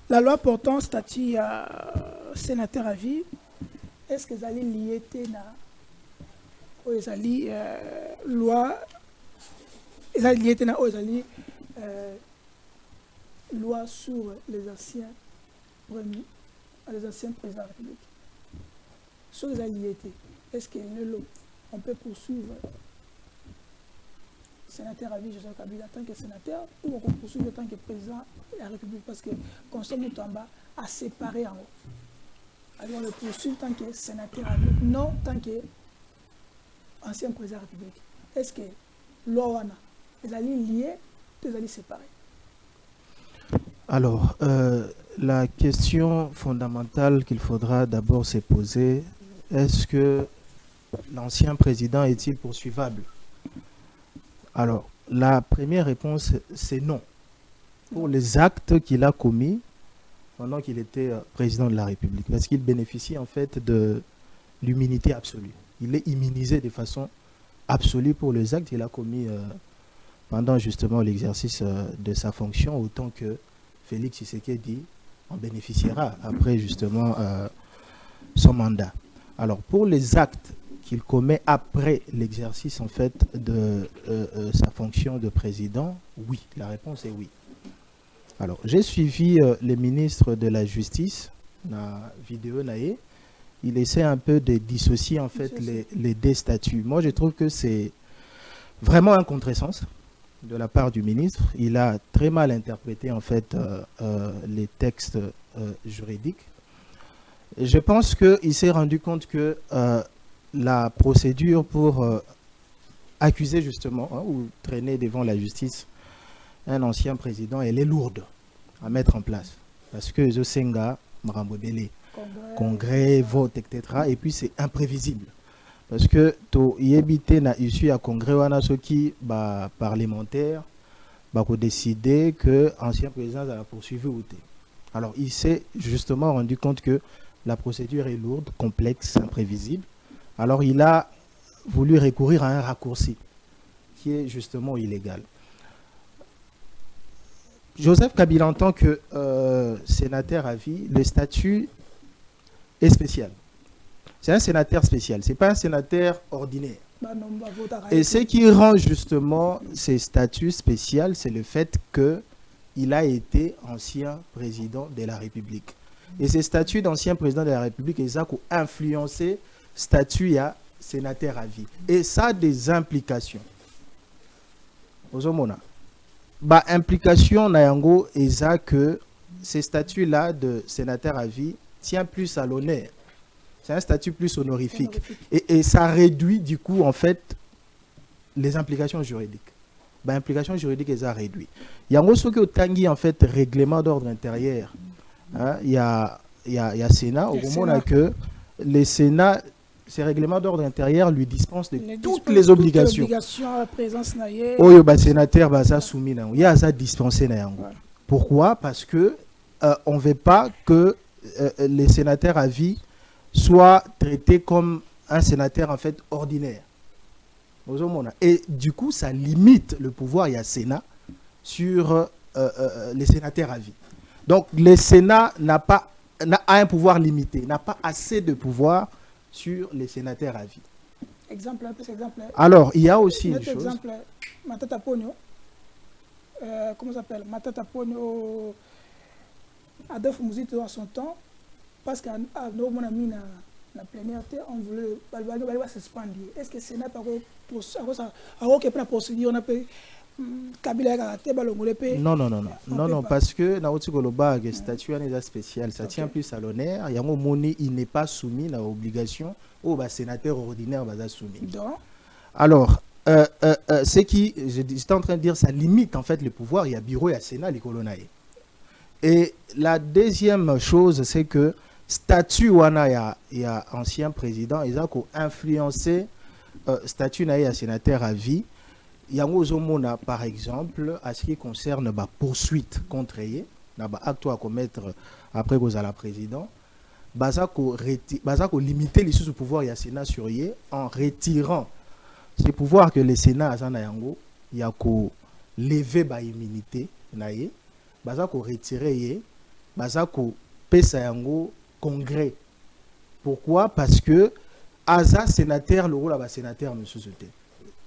[SPEAKER 1] La loi portant statut à sénateur à vie, est-ce que vous allez lier la loi, loi sur les anciens premiers, les anciens présidents de la République? Sur les alliés, est-ce qu'on peut poursuivre sénateur à vie Joseph Kabila en tant que sénateur ou on peut poursuivre en tant que président de la République? Parce que Constant Moutamba a séparé en haut. Alors on le poursuit en tant que sénateur à vie, non en tant qu'ancien président de la République. Est-ce que l'OANA, les alliés liés, les alliés séparés?
[SPEAKER 5] Alors, la question fondamentale qu'il faudra d'abord se poser, est-ce que l'ancien président est-il poursuivable? Alors, la première réponse, c'est non. Pour les actes qu'il a commis pendant qu'il était président de la République, parce qu'il bénéficie en fait de l'immunité absolue. Il est immunisé de façon absolue pour les actes qu'il a commis pendant justement l'exercice de sa fonction, autant que Félix Tshisekedi en bénéficiera après justement son mandat. Alors pour les actes qu'il commet après l'exercice en fait de sa fonction de président, oui, la réponse est oui. Alors j'ai suivi les ministres de la Justice, la vidéo naïe, il essaie un peu de dissocier en fait les deux statuts. Moi, je trouve que c'est vraiment un contresens de la part du ministre. Il a très mal interprété en fait les textes juridiques. Et je pense qu'il s'est rendu compte que la procédure pour accuser justement ou traîner devant la justice un ancien président, elle est lourde à mettre en place. Parce que Zosenga, Marambobele, congrès, vote, etc. Et puis c'est imprévisible. Parce que to yebite na issue à congrès wana soki ba parlementaire ba ko décider que ancien président va poursuivre ou té. Alors il s'est justement rendu compte que la procédure est lourde, complexe, imprévisible. Alors il a voulu recourir à un raccourci qui est justement illégal. Joseph Kabila, en tant que sénateur à vie, le statut est spécial. C'est un sénateur spécial, ce n'est pas un sénateur ordinaire. Et ce qui rend justement ces statuts spéciaux, c'est le fait qu'il a été ancien président de la République. Et ces statuts d'ancien président de la République, ils ont influencé le statut à sénateur à vie. Et ça a des implications. Bah, implication nayango est que ces statuts-là de sénateur à vie tient plus à l'honneur. C'est un statut plus honorifique. Et ça réduit du coup en fait les implications juridiques. Bah, implications juridiques, elles ont réduit. Il y a ce que tangi en fait règlement d'ordre intérieur. Il y a Sénat au moment que les Sénats, ces règlements d'ordre intérieur lui dispensent de toutes les obligations. Oyo ba sénateur baza soumis na, ya za dispensé na yango. Pourquoi? Parce que on veut pas que les sénateurs à vie soient traités comme un sénateur en fait ordinaire. Et du coup, ça limite le pouvoir il y a Sénat sur les sénateurs à vie. Donc le Sénat a un pouvoir limité, n'a pas assez de pouvoir sur les sénateurs à vie.
[SPEAKER 1] Exemple, exemple.
[SPEAKER 5] Alors, il y a aussi une chose.
[SPEAKER 1] Exemple, Matata Pogno, comment ça s'appelle? Matata Pogno, Adolphe Mouzito dans son temps, parce qu'à mon ami la plénière, on voulait suspendre. Est-ce que le Sénat a procédure, on a pu
[SPEAKER 5] non, parce que le statut est spécial, ça tient plus à l'honneur. Il n'est pas soumis à l'obligation au sénateur ordinaire soumis. Alors, ce qui, j'étais en train de dire, ça limite en fait le pouvoir. Il y a bureau, il y a Sénat, les colonnailles. Et la deuxième chose, c'est que statut wana il y a ancien président, ils ont influencé statut na sénateur à vie. Yango Zomona, par exemple, à ce qui concerne la poursuite contre eux, l'acte à commettre après que vous la président, Bazako limiter les sous pouvoir ya Sénat sur eux en retirant ces pouvoirs que le Sénat a yango, yako lever ba immunité naie, Bazako retirer yé, Bazako pesa yango congrès. Pourquoi? Parce que Aza sénateur le rôle à sénateur monsieur Zoté.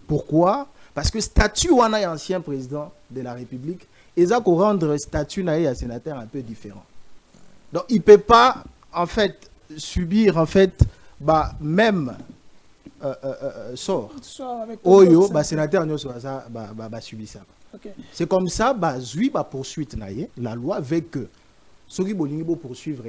[SPEAKER 5] Pourquoi? Parce que statut wana est ancien président de la République, ils ont rendre statut naïe sénateur un peu différent. Donc il ne peut pas en fait subir en fait même sort. Oyo sénateur ne pas subir ça. C'est comme ça poursuite naïe. La loi veut que ceux qui veulent poursuivre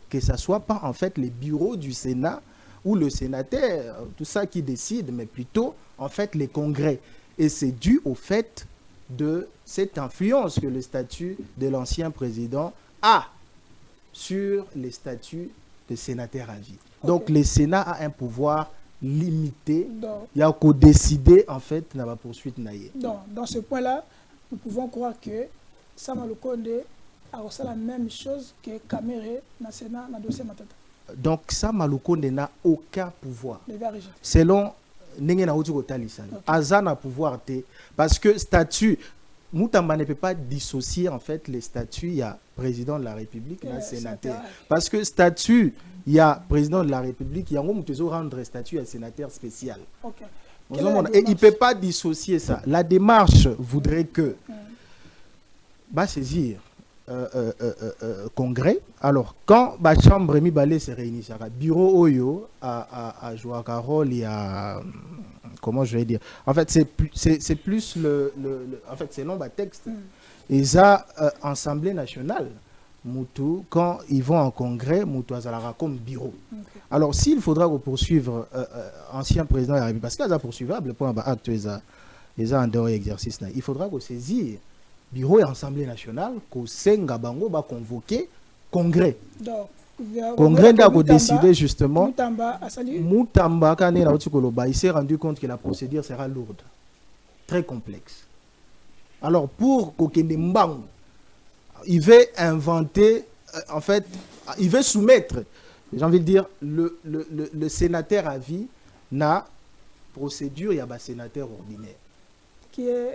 [SPEAKER 5] que ça soit pas en fait les bureaux du Sénat ou le sénateur, tout ça qui décide, mais plutôt en fait les congrès. Et c'est dû au fait de cette influence que le statut de l'ancien président a sur les statuts de sénateur à vie. Donc le Sénat a un pouvoir limité. Il y a qu'à décider en fait dans la poursuite naïe.
[SPEAKER 1] Dans ce point-là, nous pouvons croire que Sama Lukonde a reçu la même chose que Kamere dans le Sénat dans le dossier Matata.
[SPEAKER 5] Donc Sama Lukonde n'a aucun pouvoir. Selon Aza n'a pouvoir parce que statut Moutamba ne peut pas dissocier en fait les statuts. Il y a président de la République, il y a sénateur. Parce que statut, il y a président de la République, il y a un rendre statut à sénateur spécial. Et il ne peut pas dissocier ça. La démarche voudrait que saisir congrès. Alors, quand la chambre mi-balé se réunit, ça bureau Oyo à jouer un rôle, il y a. Comment je vais dire? En fait, c'est plus en fait, c'est long, le texte. Et ça, Assemblée nationale, Moutou, quand ils vont en congrès, Moutou Azalara comme bureau. Alors, s'il faudra poursuivre ancien président de la République, parce qu'il y a poursuivable pour un acte, ils ont un dehors exercice, il faudra qu'on saisisse bureau et Assemblée nationale, qu'on senga bango va convoquer congrès. Congrès a décidé justement. Moutamba, il s'est rendu compte que la procédure sera lourde, très complexe. Alors, pour Kokendembang, il veut inventer, en fait, il veut soumettre, j'ai envie de dire, le sénateur à vie n'a procédure, il y a un sénateur ordinaire.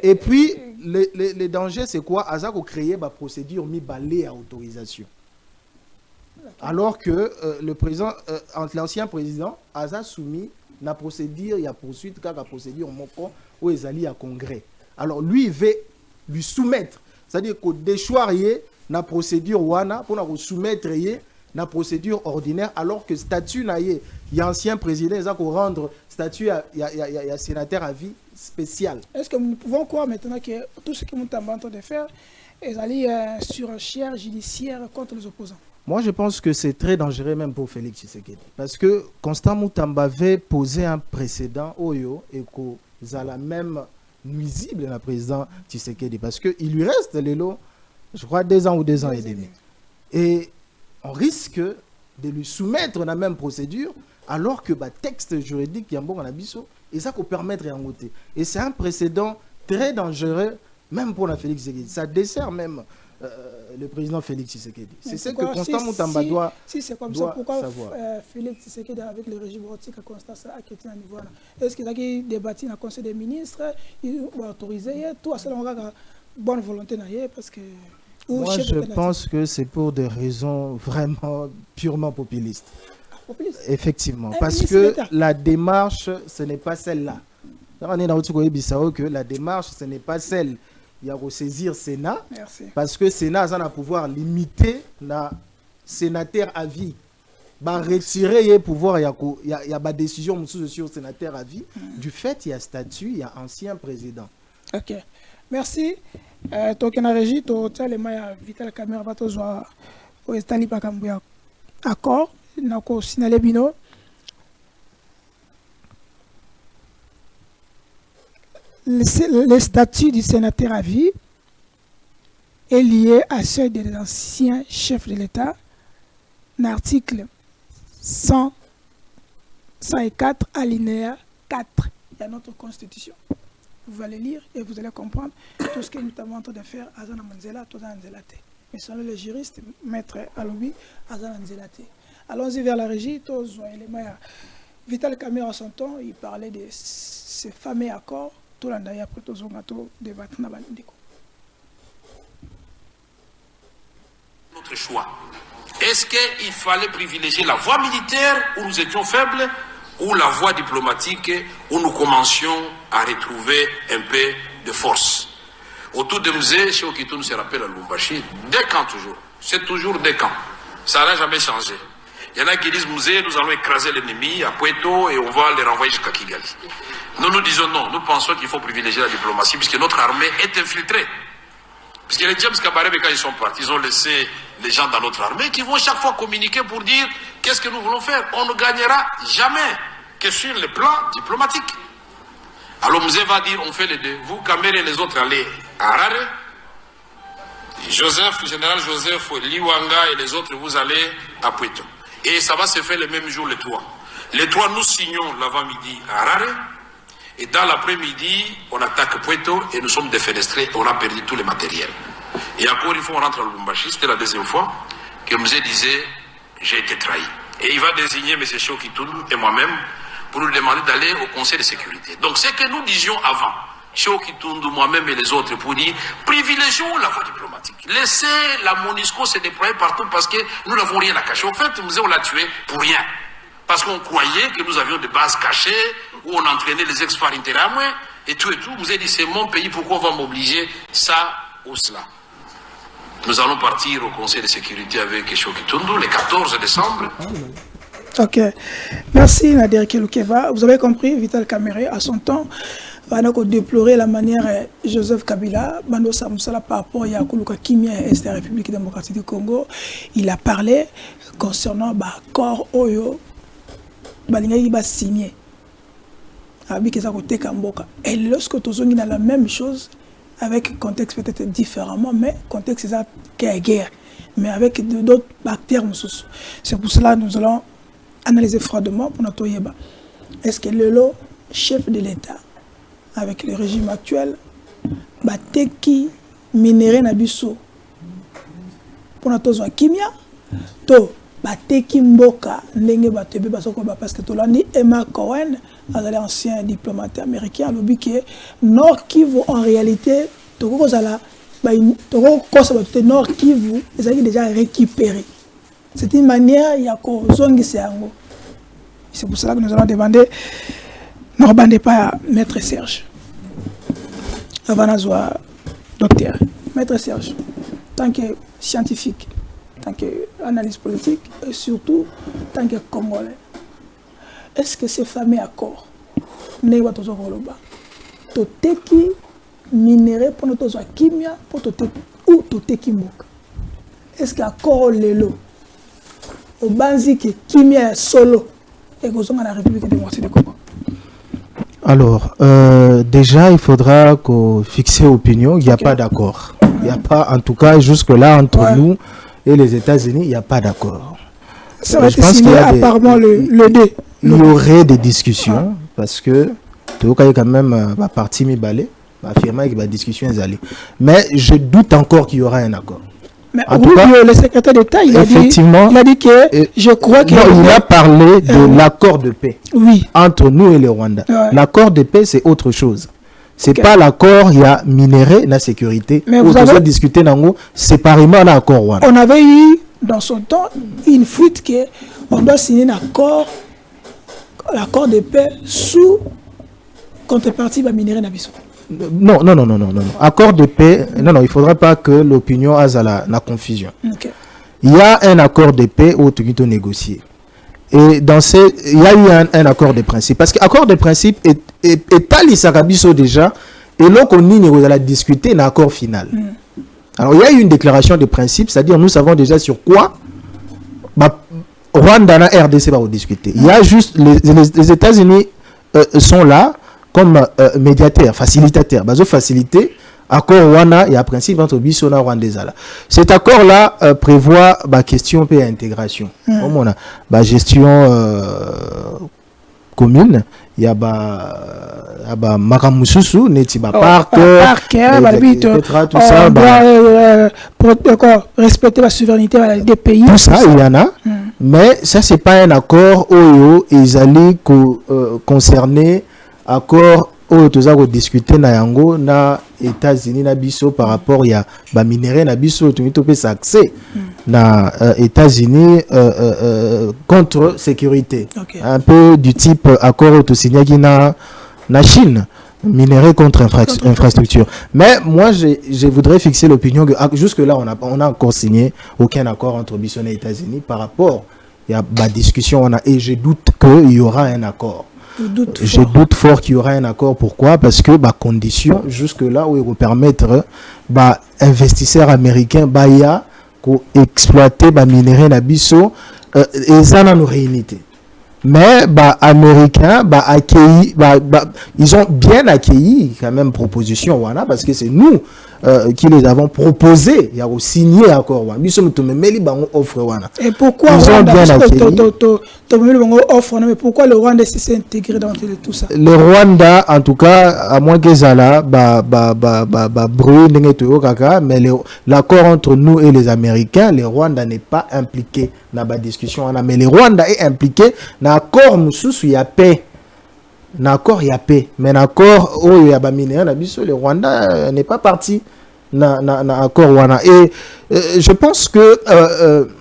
[SPEAKER 5] Et puis, le danger, c'est quoi? Azako créer une procédure mi-balée à autorisation. Alors que le président, l'ancien président, Aza soumis la procédure, il y a poursuite, car la procédure où ils allaient à congrès. Alors lui, il veut lui soumettre, c'est-à-dire qu'on déchoir la procédure wana pour nous soumettre la procédure ordinaire, alors que statut il y a ancien président, ils ont rendre statut il y a sénateur à vie spécial.
[SPEAKER 1] Est-ce que nous pouvons croire maintenant que tout ce que nous sommes en train de faire est allé sur un chien judiciaire contre les opposants?
[SPEAKER 5] Moi, je pense que c'est très dangereux même pour Félix Tshisekedi. Parce que Constant Moutamba avait posé un précédent Oyo et que la même nuisible à président Tshisekedi. Parce qu'il lui reste les lots, je crois, 2 ans ou 2 ans et demi. Et on risque de lui soumettre la même procédure alors que le texte juridique qui est bon en abisso, et ça peut permettre de voter. Et c'est un précédent très dangereux, même pour la Félix Tshisekedi. Ça dessert même le président Félix Tshisekedi. C'est ce que Constant Moutamba doit
[SPEAKER 1] Si c'est comme ça, pourquoi
[SPEAKER 5] savoir.
[SPEAKER 1] Félix Tshisekedi avec le régime rotique à Constant a quitté un niveau là? Est-ce qu'il a débattu dans le Conseil des ministres, il va autoriser tout à cela, on a bonne volonté parce que.
[SPEAKER 5] Moi, je pense que c'est pour des raisons vraiment purement populistes.
[SPEAKER 1] Populiste.
[SPEAKER 5] Effectivement, parce que la démarche, ce n'est pas celle-là. Que la démarche, ce n'est pas celle. Il y a saisir Sénat.
[SPEAKER 1] Merci. Parce
[SPEAKER 5] que Sénat a un pouvoir limiter la sénateur à vie. Bah, retirer le pouvoir, il y a des décisions sur sénateur à vie. Du fait, il y a statut, il y a ancien président.
[SPEAKER 1] Ok. Merci. Tokena Régie, les mailles Vital Caméra va te jouer au Estali Pakambuya. Accord. Nako signalé bino. Le statut du sénateur à vie est lié à ceux des anciens chefs de l'État. L'article 104, alinéa 4 de notre Constitution. Vous allez lire et vous allez comprendre tout ce que nous sommes en train de faire à Zana Manzela, tout dans Zelate. Mais selon le juriste, maître Alobi, à Zana Zelate. Allons-y vers la régie, tous les mains. Vital Caméra son temps, il parlait de ces fameux accords. Tout le monde après tous les gâteaux de Vatna Bandiko.
[SPEAKER 6] Notre choix. Est-ce qu'il fallait privilégier la voie militaire où nous étions faibles ou la voie diplomatique où nous commencions à retrouver un peu de force? Autour de Mzé, chez Okitou, nous se rappelle à Lumbashi, des camps toujours. C'est toujours des camps. Ça n'a jamais changé. Il y en a qui disent, Mzé, nous allons écraser l'ennemi à Puerto et on va les renvoyer jusqu'à Kigali. Nous disons non. Nous pensons qu'il faut privilégier la diplomatie puisque notre armée est infiltrée. Puisque les James Kabarebe, quand ils sont partis, ils ont laissé les gens dans notre armée qui vont chaque fois communiquer pour dire qu'est-ce que nous voulons faire. On ne gagnera jamais que sur le plan diplomatique. Alors Mzé va dire, on fait les deux. Vous, Kamere et les autres, allez à Harare. Joseph, général Joseph, Liwanga et les autres, vous allez à Puerto. Et ça va se faire le même jour, les 3. Les 3, nous signons l'avant-midi à Harare. Et dans l'après-midi, on attaque Puerto et nous sommes défenestrés. On a perdu tout le matériel. Et encore une fois, on rentre à Lubumbashi. C'était la deuxième fois que Mzé disait, j'ai été trahi. Et il va désigner M. Chokitoun et moi-même pour nous demander d'aller au Conseil de sécurité. Donc, c'est que nous disions avant, Chokitoun, moi-même et les autres, pour dire, privilégions la voie diplomatique. Laissez la MONUSCO se déployer partout parce que nous n'avons rien à cacher. En fait, Mzé, on l'a tué pour rien. Parce qu'on croyait que nous avions des bases cachées, où on entraînait les ex-FAR interamoués, et tout. Vous avez dit, c'est mon pays, pourquoi on va m'obliger ça ou cela? Nous allons partir au Conseil de sécurité avec Shoki Tundu le 14 décembre.
[SPEAKER 1] Ok. Merci Nader Kelukeba. Vous avez compris, Vital Kamerhe, à son temps, va déplorer la manière Joseph Kabila, Bando Samsala par rapport à Yakuluka Kimia et la République démocratique du Congo. Il a parlé concernant l'accord Oyo, Balinga va signer. Et lorsque tu as la même chose, avec un contexte peut-être différemment, mais contexte c'est la guerre, mais avec d'autres termes. C'est pour cela que nous allons analyser froidement pour notre Yéba. Est-ce que le chef de l'État, avec le régime actuel, bateki minéré nabiso pour notre kimia, to bateki mboka ndenge batebe parce que Tolandi Emma Cohen, l'ancien diplomate américain, a dit que Nord Kivu en réalité, Nord Kivu, ils ont déjà récupéré. C'est une manière, il y a c'est pour cela que nous allons demander, ne rebandez pas à Maître Serge. Avant docteur, Maître Serge, tant que scientifique, tant qu'analyste politique, et surtout tant que Congolais, est-ce que ces fameux accords, ne va toujours roloba, toteki minéré pour notre kimia, pour ou toteki mok. Est-ce que accord lelo, au banzi que kimia solo, et que dans la République démocratique du Congo?
[SPEAKER 5] Alors, déjà, il faudra qu'on fixe opinion. Il n'y a pas d'accord. Il n'y a pas, en tout cas, jusque-là, entre nous et les États-Unis, il n'y a pas d'accord.
[SPEAKER 1] Ça va être signé apparemment le D.
[SPEAKER 5] Il y aurait des discussions, parce que tu vois quand même la partie mi-balé, affirmer que la discussion est allée. Mais je doute encore qu'il y aura un accord.
[SPEAKER 1] Mais en tout cas, le secrétaire d'État, il a dit que je crois qu'il
[SPEAKER 5] a parlé de l'accord de paix entre nous et le Rwanda. L'accord de paix, c'est autre chose. Ce n'est pas l'accord, il y a minéré, la sécurité. Mais vous avez discuté séparément l'accord Rwanda.
[SPEAKER 1] On avait eu, dans son temps, une fuite qu'on doit signer un accord, l'accord de paix sous contrepartie de minéré Nabiso.
[SPEAKER 5] Non. Accord de paix, non, il ne faudra pas que l'opinion ait la confusion. Il y a un accord de paix où tu dois négocier. Et il y a eu un accord de principe. Parce que l'accord de principe est à l'Issarabiso déjà, et là qu'on a discuté un accord final. Alors il y a eu une déclaration de principe, c'est-à-dire nous savons déjà sur quoi Rwanda et RDC va discuter. Il y a juste les États-Unis sont là comme médiateur, facilitateur. Bazo facilité, accord Rwanda, il y a un principe entre Bissona et Rwandesa. Cet accord-là prévoit la question et intégration. Comme on a la gestion commune, il y a Makamususu, Netiba Park, tout ça.
[SPEAKER 1] Respecter la souveraineté des pays.
[SPEAKER 5] Tout ça, il y en a. Mais ça, ce n'est pas un accord où ils allaient concerner accord où tu as discuté na yango na États-Unis na biso par rapport à ba minéré na biso tu as accès na États-Unis contre sécurité. Un peu du type accord où tu signé na Chine, minéré contre infrastructure. Mais moi je voudrais fixer l'opinion que jusque là on a encore signé aucun accord entre biso et États-Unis par rapport il y a la discussion et je doute qu'il y aura un accord. Je doute fort qu'il y aura un accord. Pourquoi? Parce que la condition jusque-là où il va permettre investisseurs américains pour exploiter les minéraux nabiso et ça dans nos réunités. Mais américains ils ont bien accueilli quand même proposition parce que c'est nous qui les avons proposé. Il y a signé accord.
[SPEAKER 1] Et pourquoi
[SPEAKER 5] ils ont bien accueilli.
[SPEAKER 1] Mais pourquoi le Rwanda s'est intégré dans tout ça?
[SPEAKER 5] Le Rwanda, en tout cas, à moins que ça là, mais l'accord entre nous et les Américains, le Rwanda n'est pas impliqué dans la discussion. Mais le Rwanda est impliqué dans l'accord il y a paix. L'accord il y a paix. Mais l'accord où il y a le Rwanda n'est pas parti dans l'accord Rwanda. Et je pense que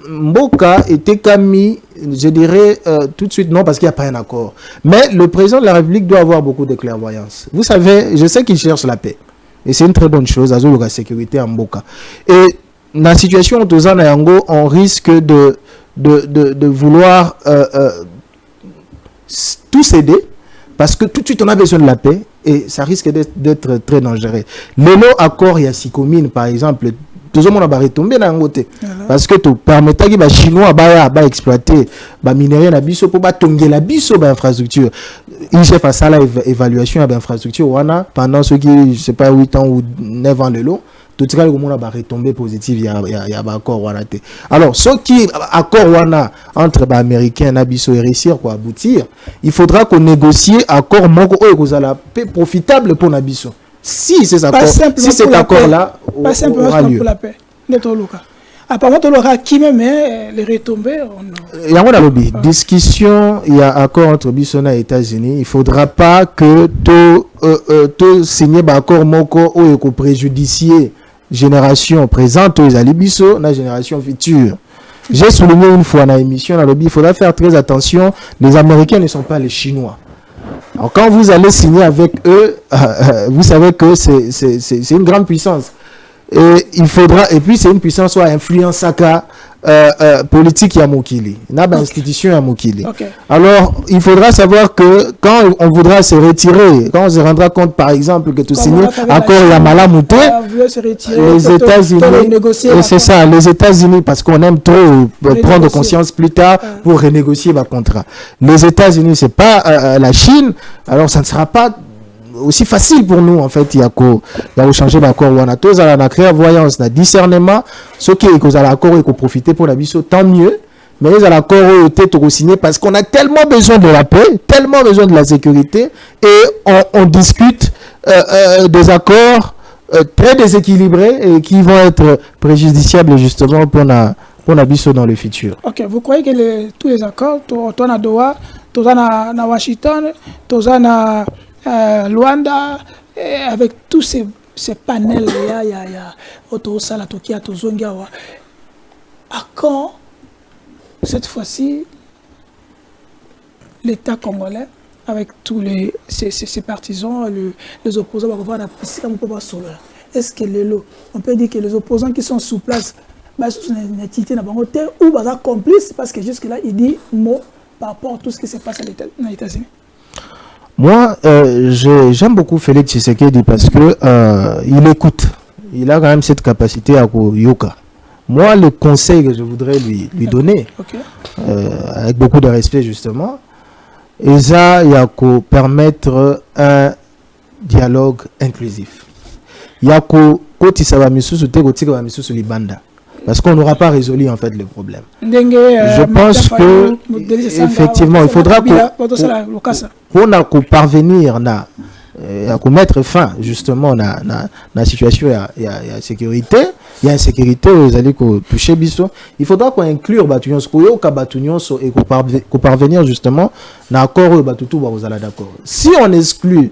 [SPEAKER 5] Mboka était commis, je dirais tout de suite non parce qu'il n'y a pas un accord. Mais le président de la République doit avoir beaucoup de clairvoyance. Vous savez, je sais qu'il cherche la paix. Et c'est une très bonne chose, la sécurité en Mboka. Et dans la situation où tous on risque de vouloir tout céder parce que tout de suite on a besoin de la paix et ça risque d'être très dangereux. Le accord il y a Sikomine par exemple, tout le monde va retomber dans côté parce que tout permettant que les Chinois va exploiter les minéraux na biso pour tonger la biso ba infrastructure. Il chef à ça l'évaluation de l'infrastructure pendant ce qui je sais pas 8 ans ou 9 ans de l'eau. Tout le monde va retomber positif, il y a un accord. Alors, ce qui accord entre les Américains et réussir à aboutir, il faudra qu'on négocie accord profitable pour Nabiso. Si c'est cet accord-là
[SPEAKER 1] pas simplement pour la paix. Apparemment, on aura qui même les retombées.
[SPEAKER 5] Il y a un lobby. Discussion, il y a accord entre Bissona et les États-Unis. Il ne faudra pas que tout signer un accord moko ou préjudicier génération présente aux Alibiso, la génération future. J'ai souligné une fois dans l'émission, il faudra faire très attention. Les Américains ne sont pas les Chinois. Alors, quand vous allez signer avec eux, vous savez que c'est une grande puissance. Et il faudra, et puis c'est une puissance soit influence politique à Mokili, n'a pas institution à Mokili. Alors il faudra savoir que quand on voudra se retirer, quand on se rendra compte par exemple que tout signé accord il y a Malamouté, les États-Unis, c'est ça, les États-Unis parce qu'on aime trop prendre conscience plus tard pour renégocier le contrat. Les États-Unis c'est pas la Chine, alors ça ne sera pas aussi facile pour nous en fait. Il y a changer d'accord on a tous la clairvoyance la discernement ce qui est cause à l'accord et qu'on profiter pour la biso tant mieux, mais les accords ont été signés parce qu'on a tellement besoin de la paix, tellement besoin de la sécurité et on discute des accords très déséquilibrés et qui vont être préjudiciables justement pour la biso dans le futur.
[SPEAKER 1] Ok, vous croyez que tous les accords toi na Doha, toi na Washington, toi na Luanda, avec tous ces panels, il y a Otosala, Tokia, Tozongawa. À quand, cette fois-ci, l'État congolais, avec tous ces partisans, les opposants, est-ce que on peut dire que les opposants qui sont sous place, ou complices, parce que jusque-là, il dit mot par rapport à tout ce qui se passe aux États-Unis?
[SPEAKER 5] Moi, j'aime beaucoup Félix Tshisekedi parce que il écoute. Il a quand même cette capacité à yoka. Moi, le conseil que je voudrais lui donner, avec beaucoup de respect justement, et ça, il y a qu'à permettre un dialogue inclusif. Il y a parce qu'on n'aura pas résolu en fait le problème. Je pense que effectivement, il faudra qu'on parvenir à mettre fin justement à la situation il y a sécurité, il y a insécurité vous allez toucher biso. Il faudra qu'on inclure Batunion et qu'on parvenir justement à accord d'accord. Si on exclut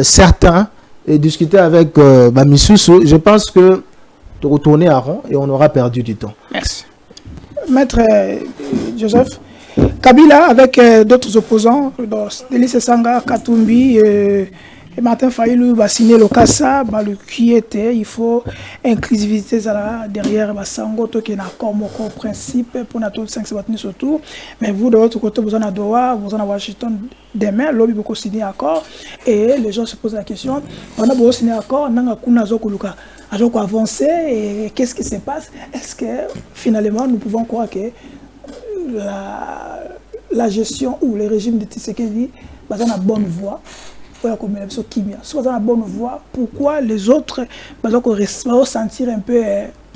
[SPEAKER 5] certains et discuter avec Bamisusu, je pense que de retourner à rond et on aura perdu du temps.
[SPEAKER 1] Merci. Maître Joseph, Kabila avec d'autres opposants, Denis Sanga, Katumbi et Martin Fayulu va signer le CASA, qui était, il faut inclusivité derrière Sango, qui est un accord, mon principe pour notre 5 surtout. Mais vous, de l'autre côté, vous en avez Doha, vous en avez Washington demain, l'objet beaucoup signer accord et les gens se posent la question, on a beaucoup signé accord, on a kuna zokuluka. Alors qu'on avance et qu'est-ce qui se passe? Est-ce que finalement nous pouvons croire que la gestion ou le régime de Tshisekedi est dans la bonne voie? Soit dans la bonne voie, pourquoi les autres vont se sentir un peu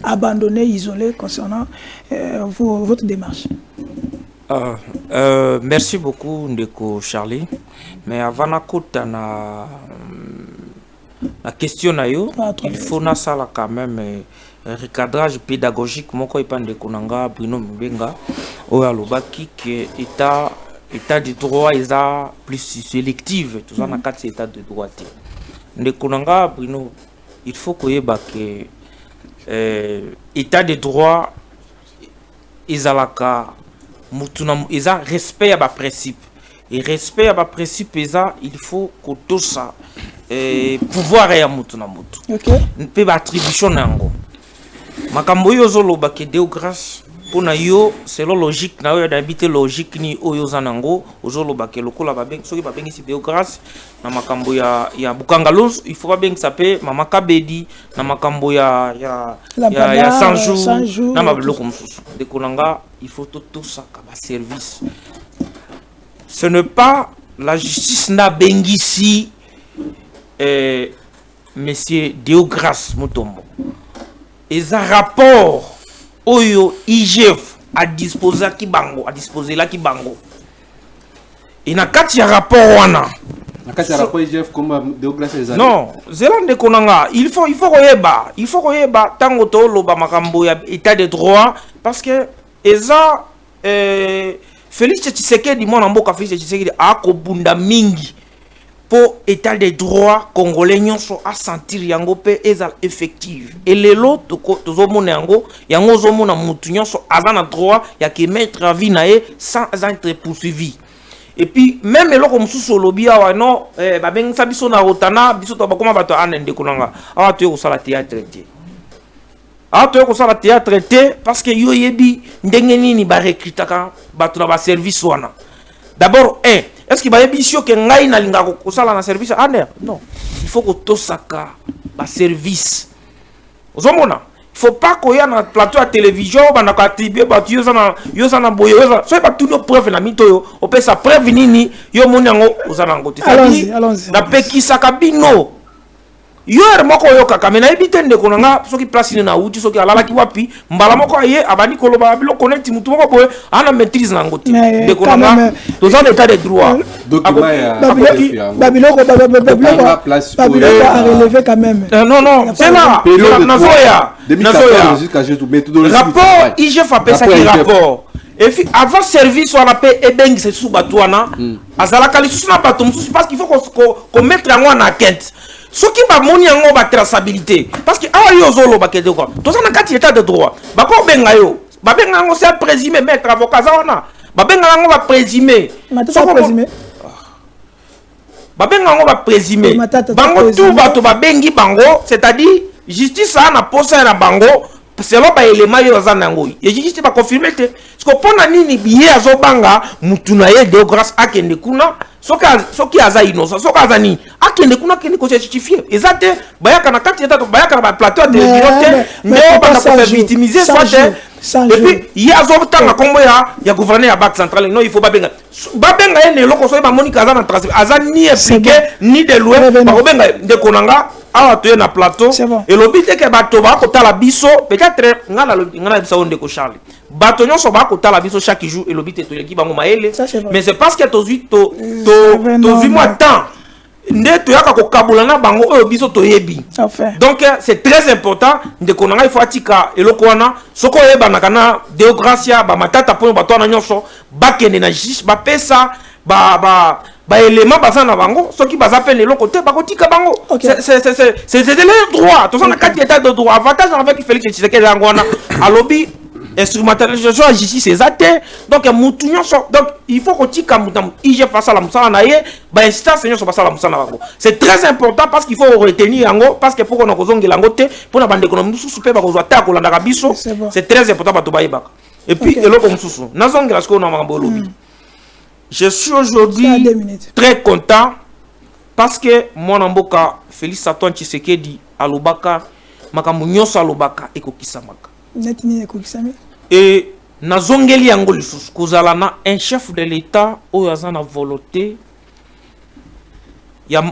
[SPEAKER 1] abandonnés, isolés concernant votre démarche?
[SPEAKER 3] Merci beaucoup Ndeko Charlie. Mais avant la question il faut quand même recadrage pédagogique moko ipande kunanga Bruno Mbenga oya lobaki que état de droit est plus sélective tout ça na kati état de droit de kunanga Bruno il faut que état de droit ezalaka mutuna eza respect à ba principe et respect à ba principe eza il faut que tout ça pouvoir ya mutu na mutu. Pe ba attribution nango. makambo yo zoloba ke Deo grâce pona yo selon logique na yo d'habiter logique ni oyo zanango ozoloba ke lokola babeng soki babengi si Deo grâce na makambo ya Bukangalons il faut babengi sape mama Kabedi na makambo ya Sanjou na mabiloko mususu de konanga il faut tout ça ka service. Ce n'est pas la justice na bengisi monsieur Deo grâce Mutombo. Et un rapport oyo IGF a disposé la kibango. Et na kati ya rapport wana.
[SPEAKER 4] Na kati ya rapport IGF comme Deo grâce les
[SPEAKER 3] non, zelande konanga, il faut koyeba tango to loba makambo ya état de droit parce que eza Félix Tshisekedi mwana mboka Félix Tshisekedi a kobunda mingi pour état de droit congolais nyonso a sentir yango pe eza effective et lelo tozomona yango zomona mutu nyonso azana droit ya ke mettre à vie na sans être poursuivi. Et puis même eloko mususu lobi awa no babengisa biso na rotana biso to bakoma bato anende konanga awa to kosala théâtre te. Awa to kosala théâtre te parce que yo yebi ndenge nini ba recrutaka bato na ba service wana. D'abord est-ce qu'il va y avoir que ngai na linga ko sala na service ander? Non, il faut que tosaka ba service. Ozomona, il faut pas ko ya na plateau à télévision bana ka attribuer ba yo sana boyo so ba tuno preuve na mito yo o pesa preuve nini yo moni yango ozana ngote.
[SPEAKER 1] Allons-y.
[SPEAKER 3] Na pekisa kabino. Yo moko yo kaka mena ebitende konanga soki place ni na uti soki alala ki wapi mbala moko aye abani koloba bilo connect mutu moko boye ana maîtrise na ngote de konanga dans un état de droit
[SPEAKER 1] babiloko a relevé quand même.
[SPEAKER 3] Non c'est là nazoya rapport IGF a pesa ki rapport et puis avant service on appelle ebeng c'est sous batouana azalaka lisusu na bato mususu parce qu'il faut qu'on mettre en enquête. Ce qui va moni yango ba traçabilité parce que awa yo zolo ba kede quoi to ça na kati état de droit ba ko benga yo ba benga ngo c'est présumé maître avocat za wana ba benga ngo ba présumé ba benga ngo ba présumé bango tout bato ba bengi bango c'est-à-dire justice a na posa na bango selon ba élément yo za nango et justice ba confirmer te parce que pona nini biye azo banga mutuna ye Deo grâce akende kuna soki aza innocent soki aza nini akende kuna kende ko justifier ezate bayaka na kati eta bayaka na plateau de télévision ndeo bana ko victimiser soit et puis il y a zobtanga kombo ya gouverneur ya Banque centrale non il faut babenga ene loko so ba monika aza na transfert aza ni expliqué ni de loin ba kobenga de konanga awa to na plateau et l'obité que bato ba ko tala biso peut-être ngala biso ndeko Charles bato nyonso ba ko tala biso chaque jour et l'obité to yeki bango maele mais c'est parce que tozi moi temps nde to yaka ko kabula na bango oyo biso to yebi donc c'est très important ndeko nanga il faut atika eloko wana soko yeba na kana Deo gracia ba matata po bato na nyonso ba kende na justice ba pesa ba élément baza na bango soki baza pe lelo côté ba kotika bango c'est le droit to ça na kati état de droit avantage avec Félix Tshisekedi ngwana alobi instrumentalisation de justice exacte donc mutu nyonso donc il faut kotika mutam IG face à la musala na ye ba instance nyonso basala musala bango c'est très important parce qu'il faut retenir yango parce que pour qu'on kozongela ngote pour na bande ekonomi mususu pe ba kozwa ta kolanda ka biso c'est très important bato bayebaka et puis eloko mususu nazongela siko na makambo lobi. Je suis aujourd'hui très content parce que mon mboka Félix Antoine Tshisekedi alobaka makambo nyonso alobaka ekokisamaka. Et nazongeli yango lisusu kozala na un chef de l'État oyo aza na volonté ya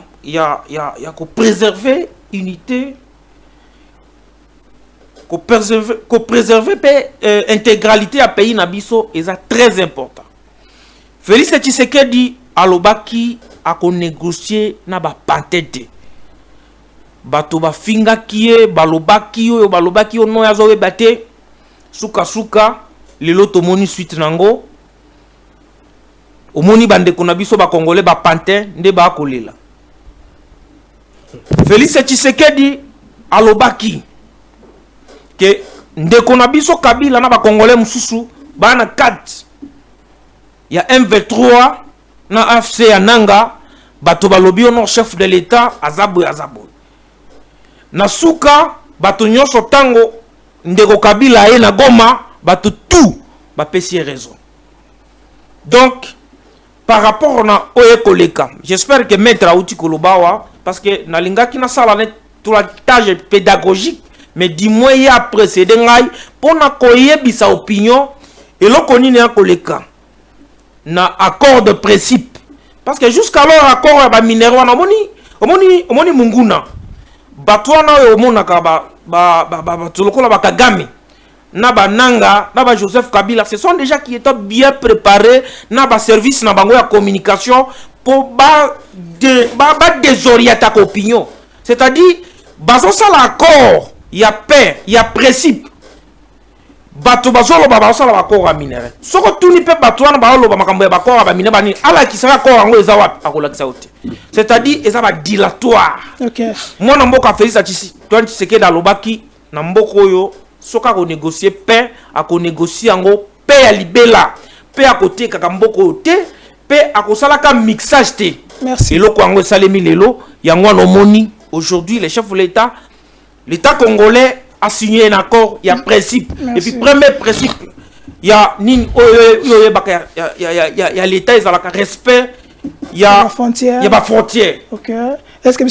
[SPEAKER 3] ko préserver unité ko préserver intégralité à pays na biso eza très important. Félix Tshisekedi alobaki ako négocier na ba pantete bato ba finga kiye balobaki oyo balobaki ono ya zowe bate suka lelo tomoni suite nango omoni bande kona biso ba congolais ba pantin nde ba kolela. Félix Tshisekedi alobaki ke ndeko na biso Kabila na ba congolais mususu bana 4 il y a M23 na AFC ya nanga bato balobi ono chef de l'état azabo na suka bato nyonso tango ndeko Kabila et na Goma bato tout ba pesi raison. Donc par rapport na oye koleka, j'espère que maître Auti Kolobawa parce que na linga ki na sala net tout la tâche pédagogique mais dis-moi il y a précédé ngai pour na koyebisa opinion et lo konini na koleka na accord de principe parce que jusqu'alors accord ba minéraux na omoni munguna batwana yo monaka ba tolokola ba Kagame na ba Nanga na ba Joseph Kabila, ce sont déjà qui étaient bien préparés na ba service na bango ya communication pour ba désorienter ta opinion, c'est-à-dire bazo ça l'accord il y a paix il y a principe bato bazolo ba ça l'accord a minéraux soko tout ni pe bato na ba lo ba makambo ya ba accord ba minéraux bani ala ki sera accord ngo eza wapi akola ki sauti, c'est-à-dire eza ba dilatoire. OK, moi na mboka Félix Antoine Tshisekedi alobaki na mboko oyo soka ko négocier paix a ko négocier ngo paix ya libela paix à côté kaka mboko te paix à ko sala ka mixage te. Merci. Et loko ngo salemi lelo yango no moni aujourd'hui les chefs de l'état congolais a signé un accord, il y a principe. Merci. Et puis premier principe il y a ni il y a l'état ils ont le respect, il y a frontière, il y a ba frontière. OK. Est-ce que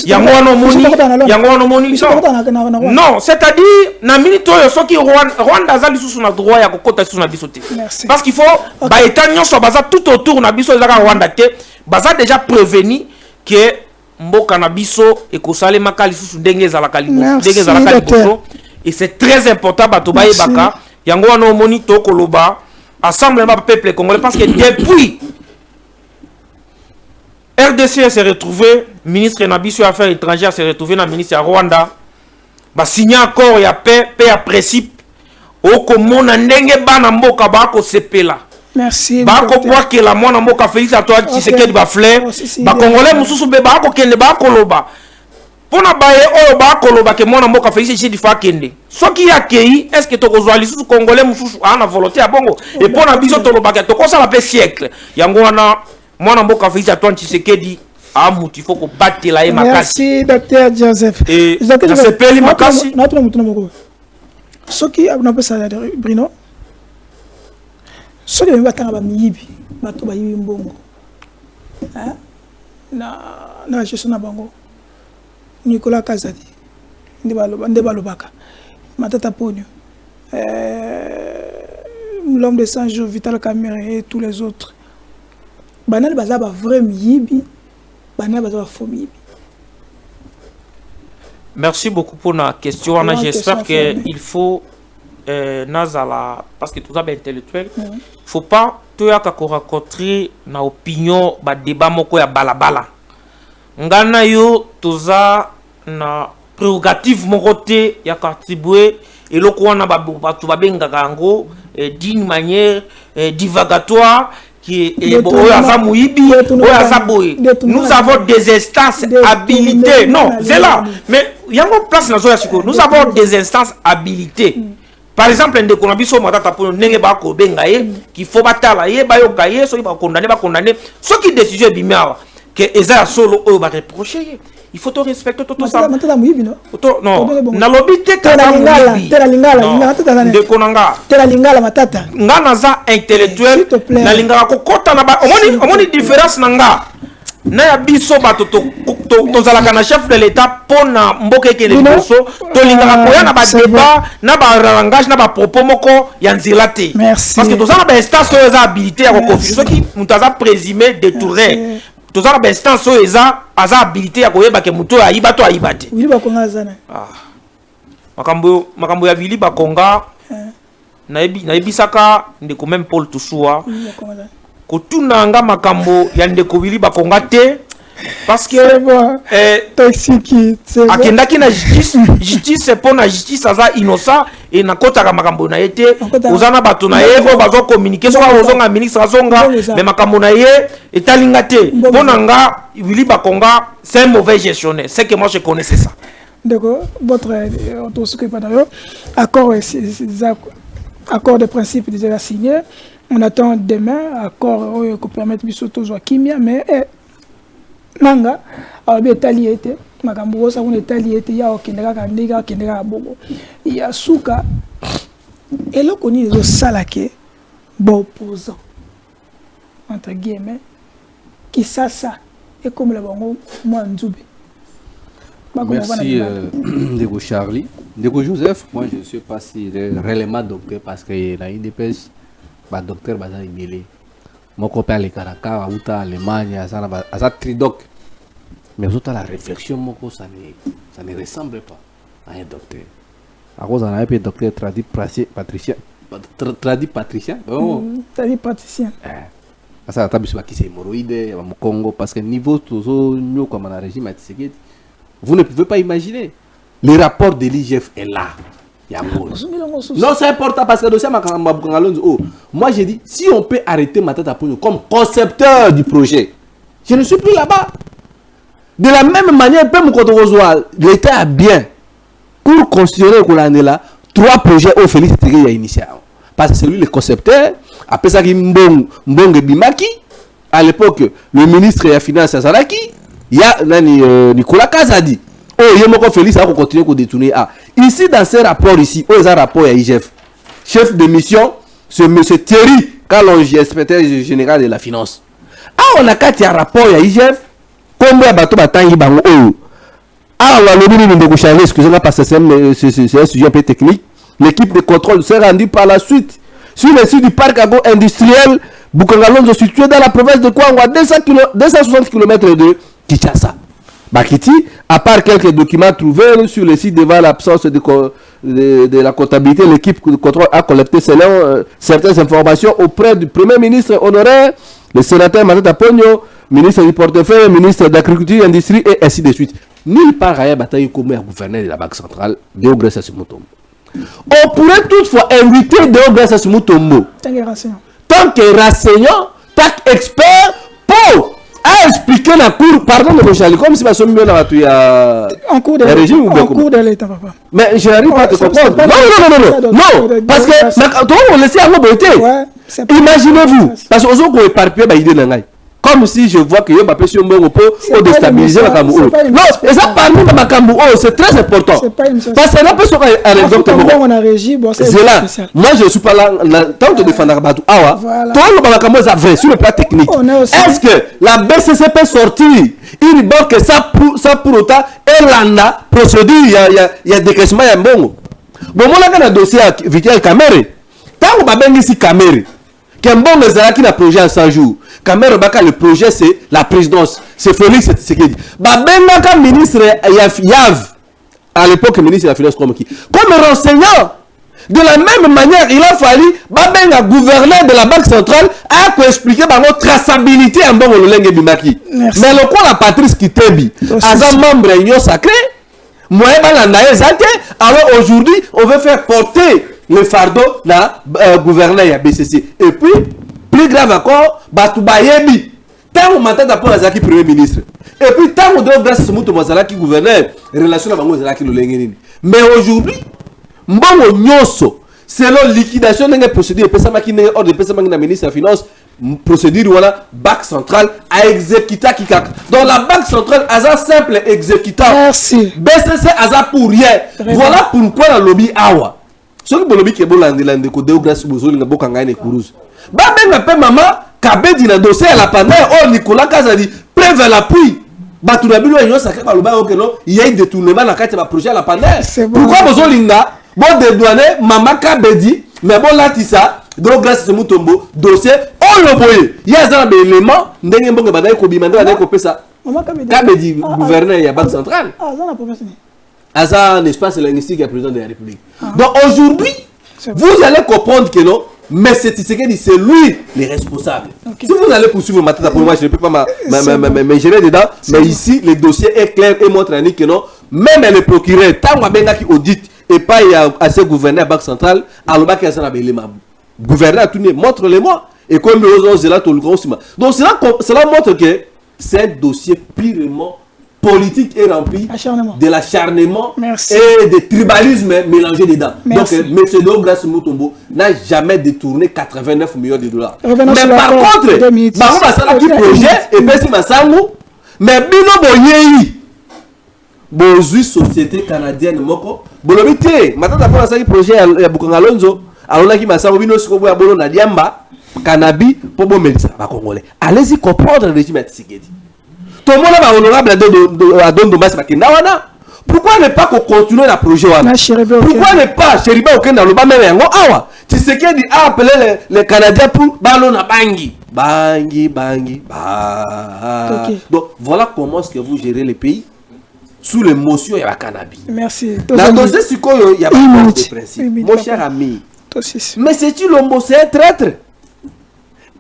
[SPEAKER 3] non, c'est-à-dire na minute oyo soki Rwanda za lisusu na droit ya kokota lisusu na biso te. Parce qu'il faut ba état nyonso baza tout autour na biso ezaka Rwanda te, baza déjà prévenu que mboka na biso ekosalema ka lisusu ndenge ezalaka liboso, et c'est très important bato ba yebaka yango wana omoni to koloba assemblement peuple congolais parce que depuis RDC s'est retrouvé, ministre Nabiso Affaires étrangères s'est retrouvé dans le ministre à Rwanda. Ba signé accord ya paix à principe. O komo na ndenge bana mboka ba ko sepela. Merci. Ba ko kwa ke la mwana mboka Félix Antoine Tshisekedi ba fleur. Ba congolais mususu be ba ko kende ba ko loba. Pona baye oyo ba ko loba ke mwana mboka Félix Tshisekedi fa kende. Soki ya kei, est-ce que to kozwa lisusu congolais mususu ana volonté ya bongo et pona biso to loba ke to ko sala pe siècle. Yango wana mwana mboka Félix Antoine Tshisekedi il faut qu'on batte la makasi.
[SPEAKER 1] Merci docteur Joseph.
[SPEAKER 3] Et je s'appelle makasi.
[SPEAKER 1] Notre mutuno ce qui a appelé ça Bruno. Ce qui va tanga ba miyibi, bato ba yibi mbongo. Hein? Na gestion na bango. Nicolas Kazadi. Nde balobaka. Matata Ponyo. L'homme de 100 jours, Vital Kamerhe et tous les autres. Banal baza ba vrai miyibi.
[SPEAKER 3] Merci beaucoup pour la question. J'espère qu'il faut Nazala, parce que tout ça est intellectuel, il ne faut pas tout rencontrer na opinion ba débat moko ya balabala. Ngana yo toza na prérogative moko te ya contribuer et le quoi na ba tu va benga kango d'une manière divagatoire qui est nous avons des instances habilitées. Non, c'est là. Mais il y a une place dans la zone. Nous avons des instances habilitées. Par exemple, un déconabiso matata pour nenge ba ko bengaye qui faut batala ye ba yo kaye so ba condamner ce qui décision bimia que eza solo o ba reprocher. Il faut te respecter tout ça. Non, na lobité kaza muibi. De konanga.
[SPEAKER 1] Tela lingala matata.
[SPEAKER 3] Ngana za intellectuel na lingala ko kota na ba omoni différence nanga. Na ya biso ba to zalaka na chef de l'état pona mboka ke le biso to lingala ko ya na ba débat na ba langage na ba propos moko ya nzilate. Parce que to za ba instance to za habilité ya ko confirmer ce qui mutaza présumé détourner. Tous les instances sont habilité à koyeba ke muto ayiba to ayibate.
[SPEAKER 1] Wili bakonga zana.
[SPEAKER 3] Makambo ya Vili Bakonga. Nayebi saka ndeko même Paul Tousoua. Kotuna nga makambo ya ndeko Vili Bakonga te parce que
[SPEAKER 1] toxique
[SPEAKER 3] akendaki na justice pour na justice aza innocent et na kota ka makambo na yete ozana bato na ye ko bazo communiquer so ozonga ministre azonga mais makambo na ye etalinga te pona nga Vili Bakonga c'est un mauvais gestionnaire, c'est que moi je connaissais ça.
[SPEAKER 1] D'accord, votre accord de principe déjà signé, on attend demain accord qui permet de biso to kimia mais nanga alors bien taliete makambo ça on est taliete ya okendeka kandeka okendeka bobo ya suka eloko ni zo salake bon opposant entre guillemets qui ça et comme la bango moi nzube.
[SPEAKER 4] Merci Ndeko Charlie. Ndeko Joseph, moi je ne sais pas s'il est réellement docteur parce qu'il a une dépêche. Bah docteur Bazar Ibélé. Mon copain les Caracas, Outa, Allemagne, à ça tridoc. Mais autant la réflexion, ça ne ressemble pas à un docteur. À cause d'un peu docteur traduit patricien. Traduit patricien.
[SPEAKER 1] Traduit patricien.
[SPEAKER 4] Ça a été qui c'est hémorroïde au Congo parce que niveau tout nous comme un régime à Tshisekedi. Vous ne pouvez pas imaginer. Le rapport de l'IGF est là. Non, c'est important parce que le dossier moi j'ai dit, si on peut arrêter Matata Ponyo comme concepteur du projet, je ne suis plus là-bas. De la même manière, l'État a bien, pour considérer qu'on est là, 3 projets au Félix Tshisekedi a initié. Parce que c'est lui le concepteur. Après ça, Mbonge Bimaki, à l'époque, le ministre des Finances Azaraki, il y a Nicolas Kazadi. Oh, il y a Félix à continuer à détourner. Ici, dans ce rapport, ici, il y a un rapport à IGF. Chef de mission, c'est M. Thierry Kalonji, inspecteur général de la finance. On a un rapport à IGF. Combien de bateaux bataillent bango oh. On a le de Charlie, excusez-moi parce que c'est un sujet un peu technique. L'équipe de contrôle s'est rendue par la suite sur le site du parc agro-industriel Bukangalonzo situé dans la province de Kouangwa, 260 km de Kinshasa. Bakiti, à part quelques documents trouvés sur le site devant l'absence de la comptabilité, l'équipe de contrôle a collecté selon certaines informations auprès du Premier ministre honoraire, le sénateur Matata Ponyo, ministre du portefeuille, ministre de l'Agriculture et Industrie, et ainsi de suite. Nulle part ailleurs bataille comme gouverneur de la Banque centrale, Deogré Sassou Mutombo. On pourrait toutefois inviter Deogré Sassou Mutombo tant que renseignant, tant qu'expert, pour expliquer la cour, pardon de Rochali, comme si ma somme
[SPEAKER 1] en cours de l'État, papa.
[SPEAKER 4] Mais je n'arrive pas à te comprendre. Non, parce que on laisse à beauté. Imaginez-vous, parce que on est éparpillé par l'idée de comme si je vois que Mbappé sur mon repos pour déstabiliser la Cameroun. Non, et ça parmi de ma Cameroun, c'est très important. Parce que là, peut être un exemple. C'est là. Moi, je ne suis pas là. Tant que défendre Rabadou, toi, le Cameroun, c'est vrai sur le plan technique. Est-ce que la BCC peut sortir une banque ça pour autant, elle en a procédure, il y a décaissement, il y a un bon. Bon, moi, là, on a un dossier à Vital Caméré. Tant qu'on va bien ici Caméré, qu'un bon qui a projet en 100 jours. Kamere Baka, le projet, c'est la présidence. C'est Félix Tshisekedi. Babenaka, ministre Yav, à l'époque, ministre de la Finance, comme renseignant. De la même manière, il a fallu Babenga, gouverneur de la Banque centrale, à expliquer notre traçabilité en bon Ololenge Bimaki. Mais le coup, la Patrice Kitebi, as un membre de l'Union sacrée, moi, alors aujourd'hui, on veut faire porter le fardeau de gouverneur de BCC. Et puis, plus grave encore, Batoubayebi. Tant qu'on m'entend d'apprendre à Premier ministre. Et puis, tant qu'on doit grâce à Moutou Mazalaki gouverneur, relation avec Mazalaki le Lengenini. Mais aujourd'hui, Mbongo Nyoso, selon liquidation de la procédure, Pessamaki n'est hors de Pessamaki na ministre de la Finance, procédure voilà, Banque centrale à exécuter Kikak. Donc la Banque centrale a un simple exécutant.
[SPEAKER 1] Merci.
[SPEAKER 4] BCC a pour rien. Voilà pourquoi la lobby Awa. Ce que le lobby qui est bon, l'ande côté grâce aux autres, les Bokanga et Kourouz. Babenga pe maman Kabedi na dossier à la pandémie. Oh Nicolas Kazadi prévient l'appui. Batounabilu a sacré par le bas ok non il y a un détournement dans le projet à la pandémie. Pourquoi besoin linda bon dédouaner maman Kabedi mais bon là tissa donc grâce à Mutombo dossier oh le boye il y a un élément ndenge mbonge badaye ko bimanda na ko pesa Kabedi gouverneur ya banque centrale
[SPEAKER 1] ça na professeur
[SPEAKER 4] Aza un espace linguistique à président de la République. Donc aujourd'hui vous allez comprendre que non. Mais c'est Tshisekedi, c'est lui le responsable. Okay. Si vous allez poursuivre Matata pour moi, je ne peux pas me gérer dedans. Mais ici, le dossier est clair et montre que non. Même le procureur, tant que qui audite et pas à ce gouverneur Banque centrale, alors que ça n'a gouverneur tout montre-le-moi. Et comme nous avons là tout le grand ciment. Donc cela montre que c'est un dossier purement politique et rempli de l'acharnement et de tribalisme mélangé dedans. Merci. Donc, M. Deogré Mutombo n'a jamais détourné 89 millions de dollars. Mais par contre, projet et puis Mais bino boyei bozui société canadienne moko bolobité matata pour ça projet ya Bukanga Lonzo alona ki masabo bino siko boya bolo na diamba cannabis pour bon médecin ba congolais. Allez-y comprendre le régime Tshisekedi. Tout le monde va honorable à Don Dombas Bakenda wana. Pourquoi ne pas continuer le projet wana? Pourquoi ne pas Cheriba Okenda lo ba même yango awa? Tshisekedi a appelé les Canadiens pour ballon na bangi. Bangi. Okay. Donc voilà comment est-ce que vous gérez le pays sous l'émotion et la cannabis.
[SPEAKER 1] Merci.
[SPEAKER 4] Dans le dossier il y a pas de principe. Mon cher ami. Mais c'est-tu l'homme, c'est un traître?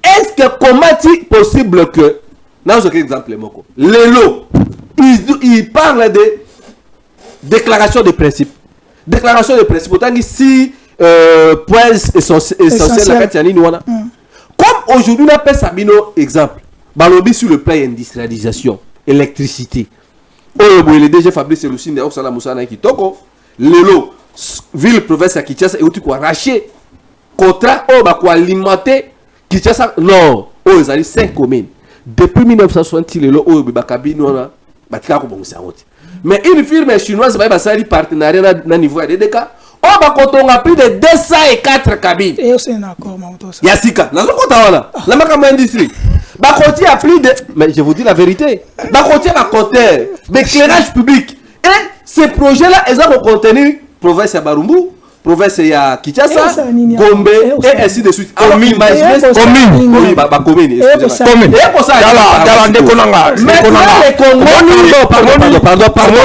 [SPEAKER 4] Est-ce que comment est-il possible que dans un exemple Lelo il parle de déclaration de principe. Déclaration de principe. Autant que si points essentiels comme aujourd'hui on appelle Sabino exemple. Balobi sur le plan industrialisation, électricité. Le DG Fabrice Lucine de Oksala Moussana Kitoko, Lelo, ville province à Kinshasa et où tu raché contrat ou alimenter Kinshasa non, ils ont 5 communes. Depuis 1960, Lelo ou Bakabino na batika ko bongo sangote. Mais une firme chinoise va faire partenariat na niveau de DDK. Quand on a plus de 204 cabines.
[SPEAKER 1] Et c'est un accord,
[SPEAKER 4] Yassika, la industrie. Bakoti a plus de. Mais je vous dis la vérité. Bakoti a un compteur d'éclairage public. Et ces projets-là, ils ont contenu province à Barumbu, province à Kinshasa, Gombe, et ainsi de suite. Alors, imaginez commune. Oui, commune. Et pour ça, pardon.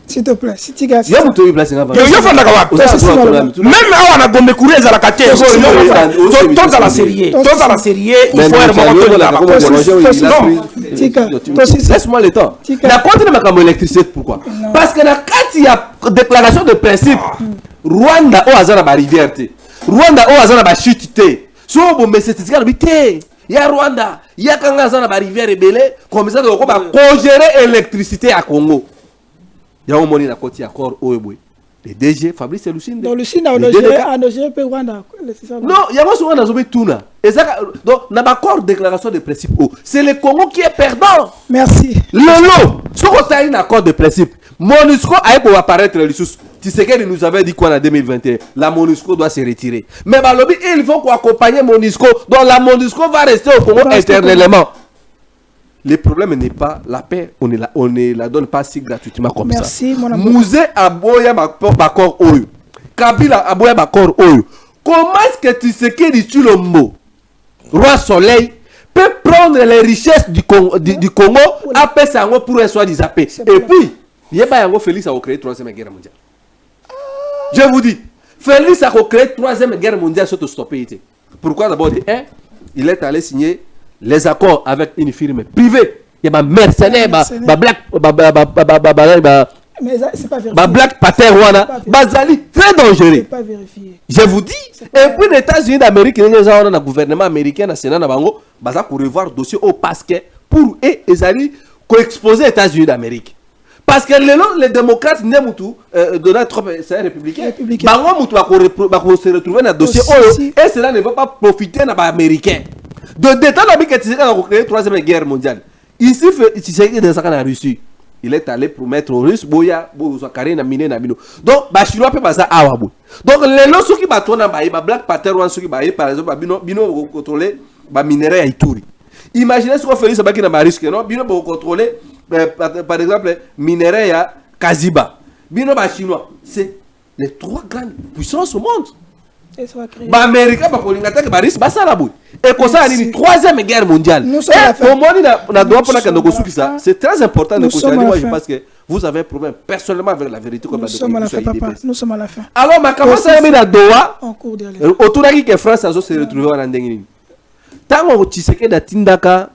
[SPEAKER 1] S'il te plaît, si tu gagnes.
[SPEAKER 7] Même à la Gombe Kouré, à la Katé, dans la série, il faut
[SPEAKER 4] laisse-moi le temps. La contre ma électricité, pourquoi? Parce que quand il y a déclaration de principe, Rwanda au hasard à rivière, Rwanda au hasard à chute, so bon mais c'est il y a Rwanda, il y a Kangaza à rivière et Belé, comme ça on va congérer l'électricité à Congo. Il y a un moment qui accord au Eboué. Le DG Fabrice Lucine.
[SPEAKER 1] Donc Lucine a géré Rwanda.
[SPEAKER 4] Non, il y a un moment où on a tout là. Donc, on a accord déclaration de principe. C'est le Congo qui est perdant.
[SPEAKER 1] Merci.
[SPEAKER 4] Lolo, ce qu'on a un accord de principe. MONUSCO a pour apparaître les ressources. Tu sais qu'elle nous avait dit quoi en 2021? La MONUSCO doit se retirer. Mais Balobi, il faut qu'on accompagne MONUSCO. Donc la MONUSCO va rester au Congo éternellement. Le problème n'est pas la paix, on ne la donne pas si gratuitement comme ça.
[SPEAKER 1] Merci, mon amour.
[SPEAKER 4] Mouzé Aboya Bakor Oyo. Kabila Aboya Bakor Oyo. Comment est-ce que tu sais qu'il dit le mot Roi Soleil peut prendre les richesses du Congo appeler ça pour un soi-disant paix. Et puis, il y a Félix a créé la 3e guerre mondiale. Je vous dis, Félix a créé la 3e guerre mondiale sur stopper. Pourquoi d'abord il est allé signer les accords avec une firme privée. Il y a des mercenaires, Black Panther, Bazali, très dangereux. Je vous dis, et puis les États-Unis d'Amérique, le gouvernement américain, le Sénat, pour revoir le dossier au parce que pour eux, ils allaient co-exposer les États-Unis d'Amérique. Parce que les démocrates, Donald Trump, c'est un républicain. Bango va se retrouver dans le dossier et cela ne va pas profiter des Américains. De détendre que Tshisekedi a créé la 3e guerre mondiale. Ici, Tshisekedi est en Russie. Il est allé promettre aux Russes, Boya, Bouzakari, Namine, Namino. Donc, Chinois peut passer à Awabou. Donc, les lots qui battent Black Panther, par exemple, Bino contrôler les minéraux à Ituri. Imaginez ce qu'on fait ici, Bino va contrôler, par exemple, minéraux à Kaziba. Bino Chinois. C'est les 3 grandes puissances au monde. Américain va pour l'Angleterre, Baris, Bassalabou. Et comme ça, il y a une 3e guerre mondiale. C'est très important de continuer. Moi, je pense que vous avez un problème personnellement avec la vérité.
[SPEAKER 1] Nous sommes à la fin, papa. Nous sommes à la fin.
[SPEAKER 4] Alors, ma commence à mettre à Doha. Autour de qui France a se retrouvé en Andengini. Tant que tu sais que dans Tindaka,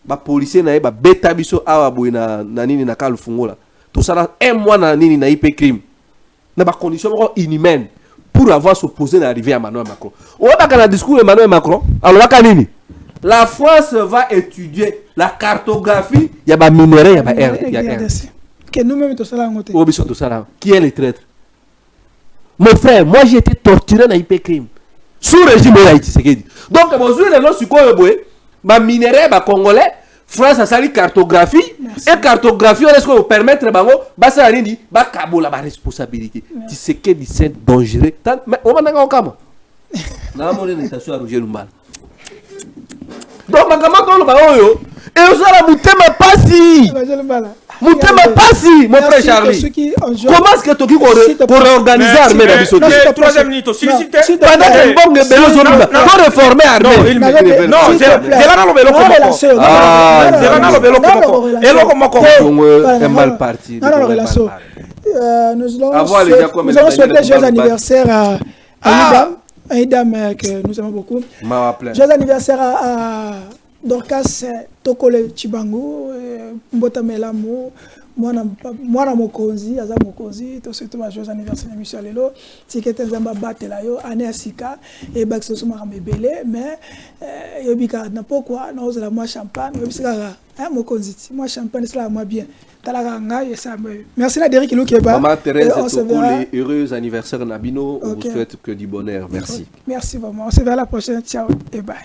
[SPEAKER 4] les policiers n'ont pas bêta biso awabou na nini na kalufungola. Tout ça, un mois na nini na IP crime. Dans des conditions inhumaines. Pour avoir s'opposé d'arriver à Emmanuel Macron. On va dans le discours d'Emmanuel Macron. Alors, la France va étudier la cartographie. Il y a des minéraux, il y a des RDC. Qui est le traître? Mon frère, moi j'ai été torturé dans l'IP crime. sous régime ya Tshisekedi. Donc bonjour les gens sikoyo boye ba minerai ba congolais France a sali cartographie et cartographie on est-ce que permettre bango basa nini ba kabola ba responsabilité. Tshisekedi c'est dangereux. Mais on va nanga okama. Na moni l'intention à Roger Lumbala. Donc makama ko ba oyo et osala mutema pasi. Mutema pasi mon frère Charlie. Comment est-ce que tu pour réorganiser l'armée na biso?
[SPEAKER 7] Troisième minute aussi.
[SPEAKER 4] Pendant que bon belo zona pour réformer l'armée.
[SPEAKER 7] Non, c'est là le belo komoko. C'est là le belo komoko. Et le komoko
[SPEAKER 4] est mal parti.
[SPEAKER 1] Non, relation. Nous allons souhaiter joyeux anniversaire à Idam que nous aimons beaucoup. Joyeux anniversaire à Dorcas Tokole Chibangu, Mbota Melamu, Mwana Mokonzi, Aza Mokonzi, tout ce qui est joyeux anniversaire de Michel Lelo, Tikete Zamba Batelayo, Ane Asika, et Baxo Somarame Belé, mais Yobika n'a pas quoi, non, c'est la moi champagne, Yobika, Mokonzi, moi champagne, c'est la moi bien. Merci Naderi qui est bas.
[SPEAKER 4] Maman Thérèse Tokole, heureux anniversaire Nabino, on vous souhaite que du bonheur. Merci.
[SPEAKER 1] Merci vraiment. On se verra la prochaine. Ciao et bye.